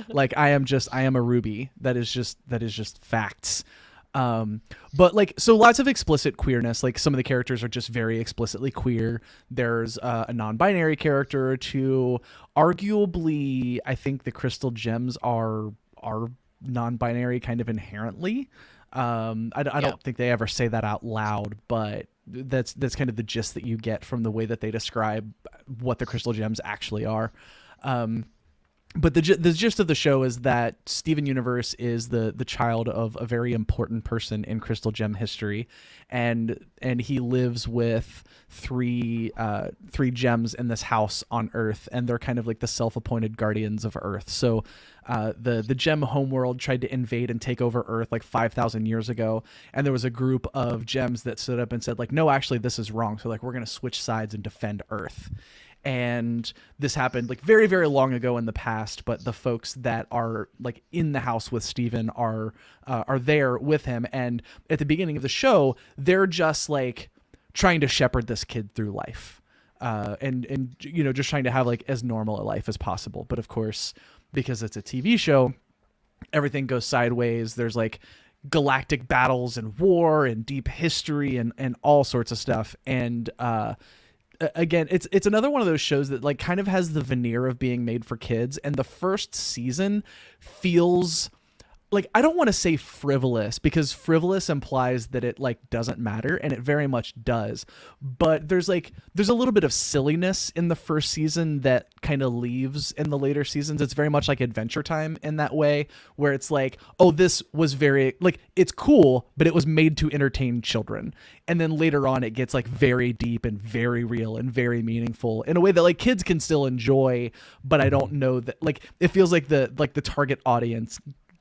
Like I am a ruby. That is just facts. But like, so lots of explicit queerness. Like some of the characters are just very explicitly queer. There's a non-binary character or two. Arguably, I think the crystal gems are non-binary kind of inherently. I don't think they ever say that out loud, but that's kind of the gist that you get from the way that they describe what the crystal gems actually are. But the gist of the show is that Steven Universe is the child of a very important person in Crystal Gem history, and he lives with three gems in this house on Earth, and they're kind of like the self-appointed guardians of Earth. So the gem homeworld tried to invade and take over Earth like 5,000 years ago, and there was a group of gems that stood up and said like, no, actually this is wrong. So like we're gonna switch sides and defend Earth. And this happened like very, very long ago in the past, but the folks that are like in the house with Steven are there with him. And at the beginning of the show, they're just like trying to shepherd this kid through life, and you know, just trying to have like as normal a life as possible. But of course, because it's a TV show, everything goes sideways. There's like galactic battles and war and deep history and all sorts of stuff. And again, it's another one of those shows that like kind of has the veneer of being made for kids, and the first season feels like, I don't want to say frivolous, because frivolous implies that it like doesn't matter, and it very much does. But there's a little bit of silliness in the first season that kind of leaves in the later seasons. It's very much like Adventure Time in that way, where it's like, oh, this was very like, it's cool, but it was made to entertain children. And then later on it gets like very deep and very real and very meaningful in a way that like kids can still enjoy, but I don't know that like, it feels like the target audience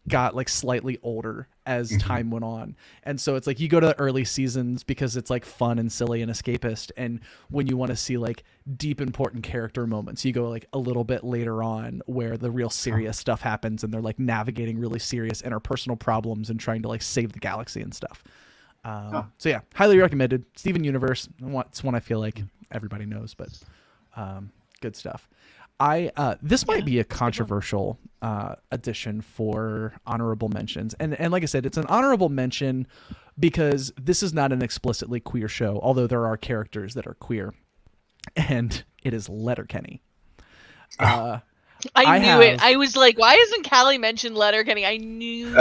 got like slightly older as time went on. And so it's like you go to the early seasons because it's like fun and silly and escapist, and when you want to see like deep important character moments, you go like a little bit later on where the real serious stuff happens and they're like navigating really serious interpersonal problems and trying to like save the galaxy and stuff. So yeah, highly recommended. Steven Universe, it's one I feel like everybody knows, but good stuff. This might be a controversial addition for honorable mentions, and like I said, it's an honorable mention because this is not an explicitly queer show, although there are characters that are queer, and it is Letterkenny. I knew it. I was like, why isn't Callie mentioned Letterkenny? I knew.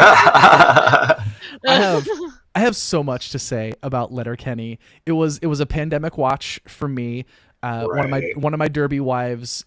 I have so much to say about Letterkenny. It was a pandemic watch for me. Right. One of my Derby wives.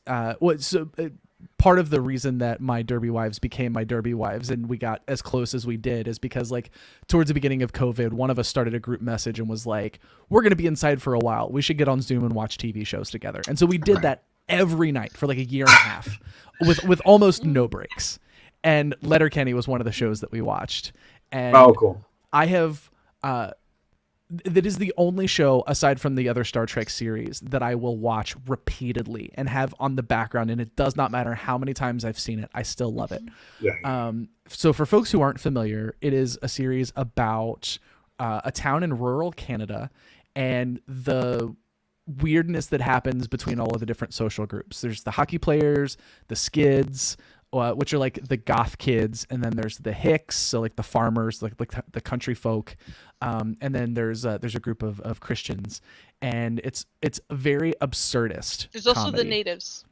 Part of the reason that my Derby wives became my Derby wives and we got as close as we did is because like towards the beginning of COVID, one of us started a group message and was like, "We're going to be inside for a while. We should get on Zoom and watch TV shows together." And so we did that every night for like a year and a half, with almost no breaks. And Letterkenny was one of the shows that we watched. And cool. I have. That is the only show aside from the other Star Trek series that I will watch repeatedly and have on the background, and it does not matter how many times I've seen it, I still love it. Yeah. So for folks who aren't familiar, it is a series about a town in rural Canada and the weirdness that happens between all of the different social groups. There's the hockey players, the skids, which are like the goth kids, and then there's the hicks, so like the farmers, like the country folk, and then there's a group of Christians, and it's very absurdist. There's also comedy. the natives.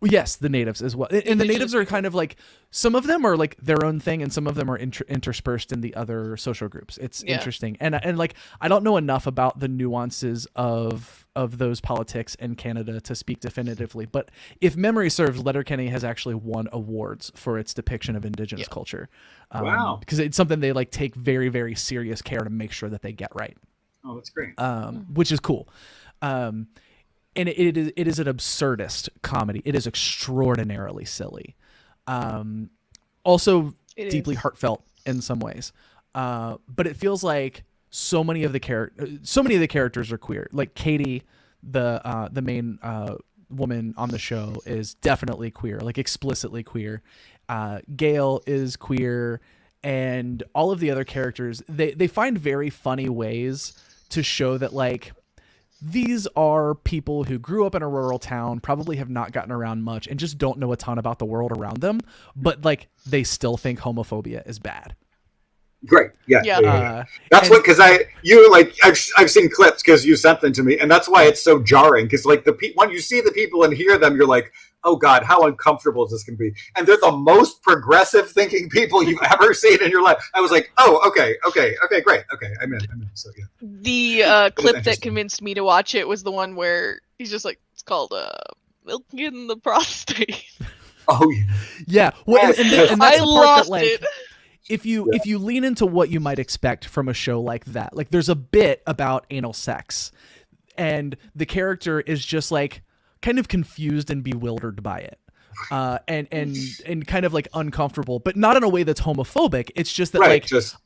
Yes, the natives as well. And the natives are kind of like, some of them are like their own thing and some of them are interspersed in the other social groups. It's interesting. And like, I don't know enough about the nuances of those politics in Canada to speak definitively, but if memory serves, Letterkenny has actually won awards for its depiction of Indigenous culture. Wow. Because it's something they like take very, very serious care to make sure that they get right. Oh, that's great. Which is cool. And it is an absurdist comedy. It is extraordinarily silly. Also deeply heartfelt in some ways. But it feels like so many of the characters are queer. Like Katie, the main woman on the show, is definitely queer, like explicitly queer. Gail is queer, and all of the other characters, they find very funny ways to show that like, these are people who grew up in a rural town, probably have not gotten around much, and just don't know a ton about the world around them. But like, they still think homophobia is bad. Great, yeah. That's what, because I've seen clips because you sent them to me, and that's why it's so jarring. Because like when you see the people and hear them, you're like, oh God, how uncomfortable this can be. And they're the most progressive thinking people you've ever seen in your life. I was like, oh, okay, great, okay, I'm in. So yeah. The clip that convinced me to watch it was the one where he's just like, it's called milking the prostate. Oh yeah. Well, and that's the part lost that, like, it. If you lean into what you might expect from a show like that, like there's a bit about anal sex, and the character is just like kind of confused and bewildered by it, and kind of like uncomfortable, but not in a way that's homophobic. It's just that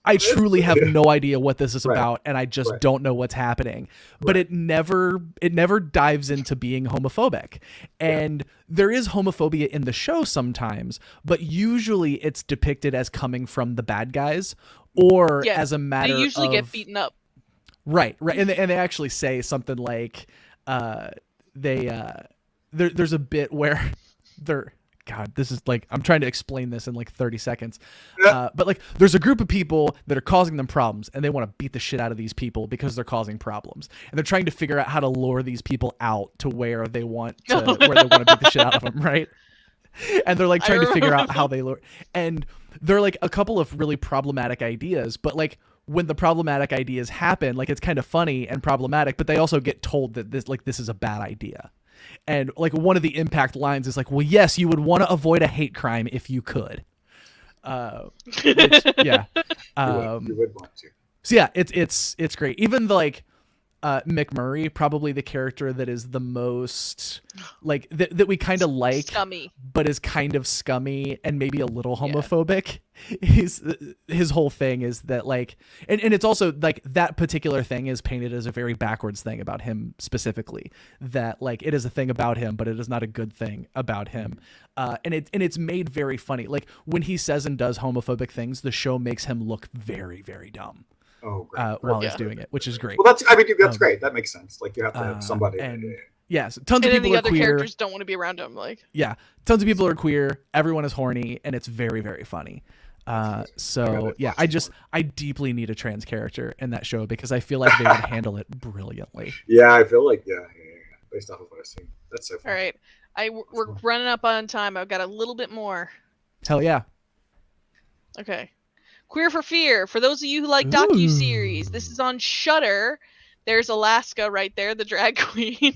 I truly have no idea what this is about, and I just don't know what's happening. But it never dives into being homophobic, and there is homophobia in the show sometimes, but usually it's depicted as coming from the bad guys or as a matter of... They usually get beaten up. Right. And they actually say something like, there's a bit where God, this is like, I'm trying to explain this in like 30 seconds. But like, there's a group of people that are causing them problems, and they want to beat the shit out of these people because they're causing problems. And they're trying to figure out how to lure these people out to where they want to beat the shit out of them, right? And they're like trying to figure out how they lure. And they're like a couple of really problematic ideas, but like, when the problematic ideas happen, like it's kind of funny and problematic, but they also get told that this is a bad idea. And like one of the impact lines is like, well, yes, you would want to avoid a hate crime if you could. Which, yeah. You would want to. So yeah, it's great. Even like McMurray, probably the character that is the most like that we kind of like, scummy, but is kind of scummy and maybe a little homophobic. His whole thing is that like, and it's also like that particular thing is painted as a very backwards thing about him specifically, that like it is a thing about him, but it is not a good thing about him. And it's made very funny. Like when he says and does homophobic things, the show makes him look very, very dumb. Oh, great. While he's doing it, which is great. Well, that's great. That makes sense. Like you have to have somebody. And yes, tons of people the are other queer. Characters don't want to be around him. Like tons of people are queer. Everyone is horny, and it's very, very funny. So yeah, I deeply need a trans character in that show because I feel like they would handle it brilliantly. Yeah, I feel like based off of what I've seen, that's so funny. All right, we're running up on time. I've got a little bit more. Hell yeah. Okay. Queer for Fear. For those of you who like docuseries, this is on Shudder. There's Alaska right there, the drag queen.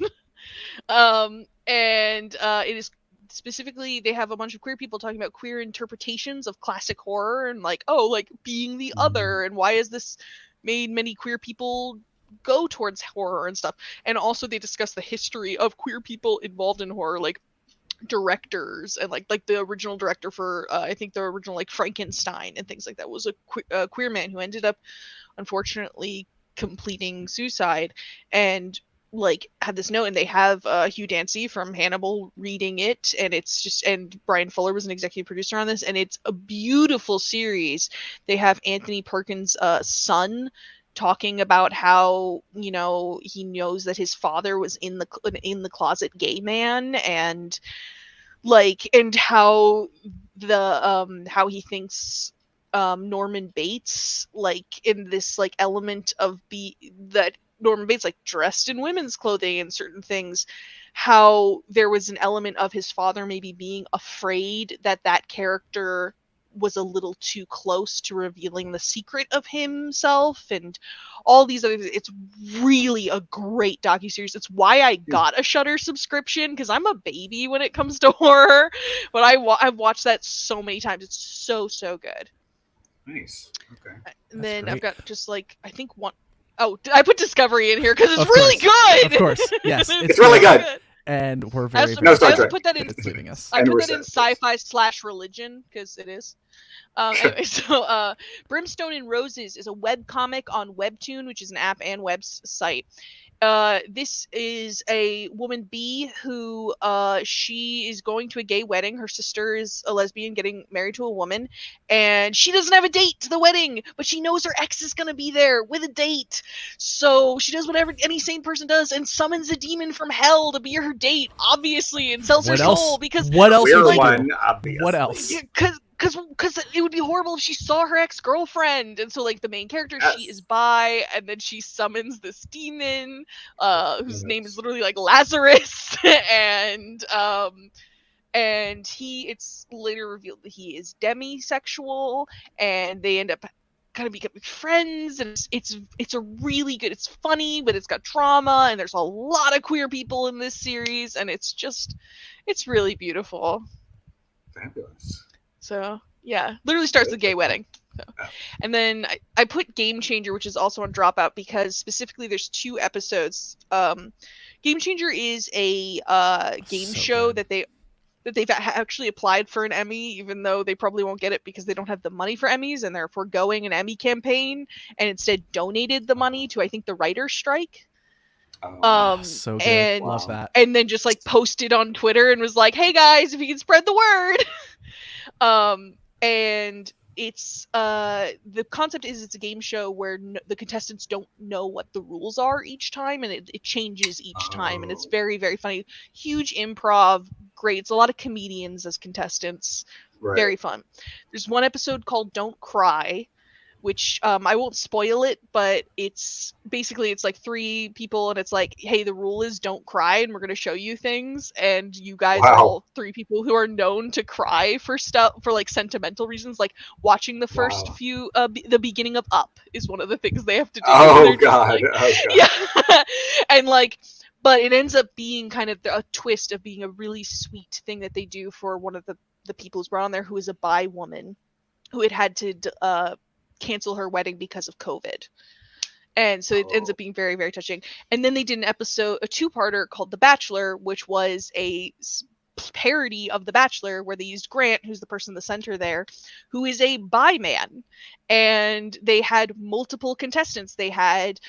And it is specifically, they have a bunch of queer people talking about queer interpretations of classic horror and like being the other, and why has this made many queer people go towards horror and stuff. And also they discuss the history of queer people involved in horror, like directors and like the original director for I think the original like Frankenstein and things like that was a queer man who ended up unfortunately completing suicide, and like had this note, and they have Hugh Dancy from Hannibal reading it, and it's just, and Brian Fuller was an executive producer on this, and it's a beautiful series. They have Anthony Perkins' son talking about how, you know, he knows that his father was in the closet gay man, and like, and how how he thinks Norman Bates, like in this like element of that Norman Bates like dressed in women's clothing and certain things, how there was an element of his father maybe being afraid that character was a little too close to revealing the secret of himself, and all these other things. It's really a great docuseries. It's why I got a Shudder subscription, because I'm a baby when it comes to horror, but I've watched that so many times. It's so good. Nice. Okay. And then I've got just like, I think one. Oh, I put Discovery in here because it's really good. Of course, yes, it's really good. And we're very, no Star I Trek. put that in. Us. I put that in sci-fi / religion because it is. Anyway, so Brimstone and Roses is a web comic on Webtoon, which is an app and website. This is a woman B who she is going to a gay wedding. Her sister is a lesbian getting married to a woman, and she doesn't have a date to the wedding, but she knows her ex is going to be there with a date. So she does whatever any sane person does and summons a demon from hell to be her date, obviously, and sells her soul. Because what else? What else? Because it would be horrible if she saw her ex-girlfriend, and so like the main character, she is bi, and then she summons this demon whose name is literally like Lazarus, and it's later revealed that he is demisexual, and they end up kind of becoming friends, and it's a really good, it's funny, but it's got drama, and there's a lot of queer people in this series, and it's really beautiful. Fabulous. So yeah, literally starts with gay wedding. So. And then I put Game Changer, which is also on Dropout, because specifically there's 2 episodes. Game Changer is a game show that they've actually applied for an Emmy, even though they probably won't get it because they don't have the money for Emmys, and they're foregoing an Emmy campaign and instead donated the money to, I think, the writer's strike. So good. And love that. And then just like posted on Twitter and was like, "Hey guys, if you can spread the word." And it's the concept is it's a game show where the contestants don't know what the rules are each time, and it changes each time, and it's very, very funny. Huge improv, great. It's a lot of comedians as contestants. Right. Very fun. There's one episode called Don't Cry, which I won't spoil it, but it's basically, it's like 3 people, and it's like, hey, the rule is don't cry, and we're going to show you things, and you guys are all 3 people who are known to cry for stuff, for like sentimental reasons, like watching the first few, the beginning of Up is one of the things they have to do. Oh god. Yeah. And like, but it ends up being kind of a twist of being a really sweet thing that they do for one of the people who's brought on there, who is a bi woman who had to cancel her wedding because of COVID. And so it ends up being very, very touching. And then they did a 2-parter called The Bachelor, which was a parody of The Bachelor, where they used Grant, who's the person in the center there, who is a bi man. And they had multiple contestants. They had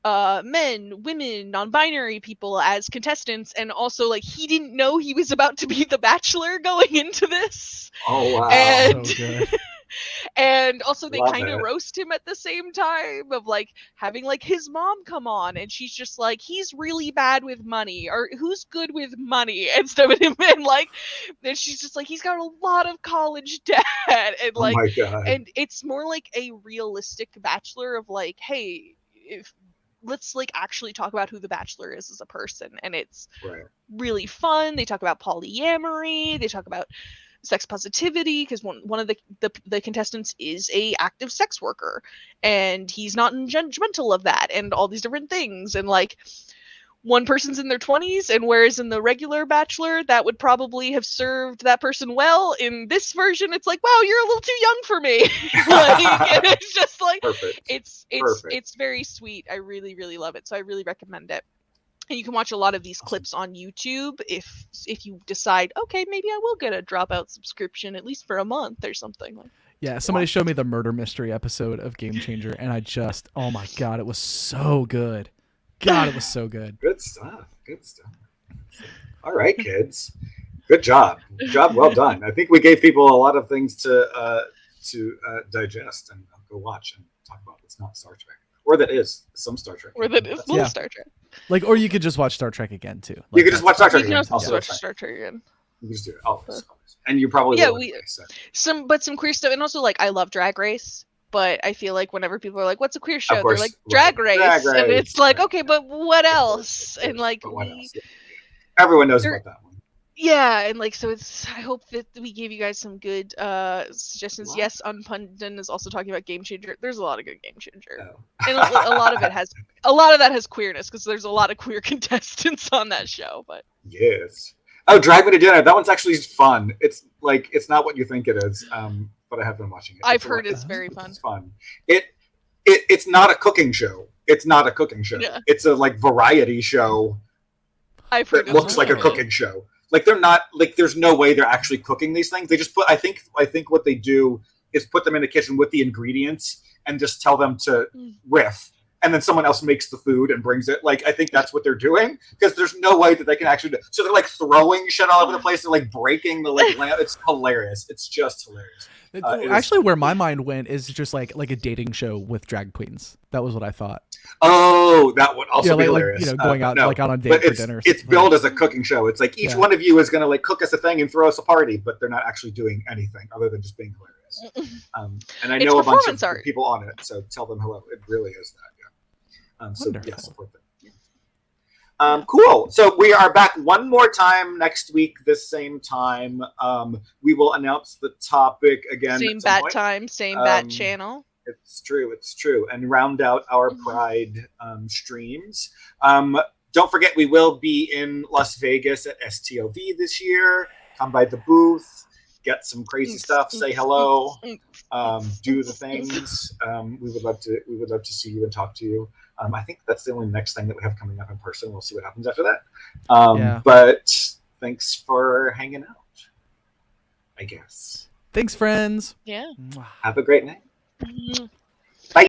men, women, non-binary people as contestants, and also like he didn't know he was about to be the Bachelor going into this. Oh wow! And so good. And also they kind of it. roast him at the same time of like having like his mom come on, and she's just like, he's really bad with money, or who's good with money, and stuff. And like, and she's just like, he's got a lot of college debt, and like, oh my God. and it's more like a realistic Bachelor of like, hey, let's like actually talk about who the Bachelor is as a person. And it's really fun. They talk about polyamory, they talk about sex positivity, because one of the contestants is a active sex worker, and he's not judgmental of that, and all these different things. And like, one person's in their 20s, and whereas in the regular Bachelor that would probably have served that person well, in this version it's like, wow, you're a little too young for me. Like, and it's just like, Perfect. It's very sweet. I really, really love it, so I really recommend it. And you can watch a lot of these clips on YouTube if you decide, okay, maybe I will get a Dropout subscription at least for a month or something. Yeah, somebody showed me the murder mystery episode of Game Changer, and I just, oh my God, it was so good. God, it was so good. Good stuff. All right, kids. Good job. Well done. I think we gave people a lot of things to digest and go watch and talk about. It's not Star Trek. Or that is some Star Trek. Or that is little Star Trek. Like, or you could just watch Star Trek again too. Like, you could just watch Star Trek again. You can also watch Star Trek again. You can just do it. Always. And you probably will anyway, so. some queer stuff, and also like I love Drag Race, but I feel like whenever people are like, "What's a queer show?" They're like, Drag Race, and it's like, okay, but what else? And like, everyone knows about that one. Yeah, and like, so it's. I hope that we gave you guys some good suggestions. Wow. Yes, Unpunded is also talking about Game Changer. There's a lot of good Game Changer, and a lot of that has queerness, because there's a lot of queer contestants on that show. But yes. Oh, Drag Me to Dinner. That one's actually fun. It's like, it's not what you think it is. But I have been watching it. I've heard it's very fun. It's fun. It's not a cooking show. Yeah. It's a like variety show. I've heard it looks like a cooking show. Like, they're not, like, there's no way they're actually cooking these things. They just put, I think what they do is put them in the kitchen with the ingredients and just tell them to riff. And then someone else makes the food and brings it. Like, I think that's what they're doing, because there's no way that they can actually do it. So they're like throwing shit all over the place. They're like breaking the like lamp. It's hilarious. It's just hilarious. Actually, where my mind went is just like a dating show with drag queens. That was what I thought. Oh, that would also be hilarious. Like, going out out on date for dinner. It's billed as a cooking show. It's like each one of you is going to like cook us a thing and throw us a party, but they're not actually doing anything other than just being hilarious. And I know a bunch of people on it, so tell them hello. It really is that. So yeah, support them. Cool. So we are back one more time next week, this same time. We will announce the topic again. Same bat time, same bat channel. It's true. And round out our Pride streams. Don't forget, we will be in Las Vegas at STOV this year. Come by the booth, get some crazy stuff, say hello, do the things. We would love to see you and talk to you. I think that's the only next thing that we have coming up in person. We'll see what happens after that. But thanks for hanging out, I guess. Thanks, friends. Yeah. Have a great night.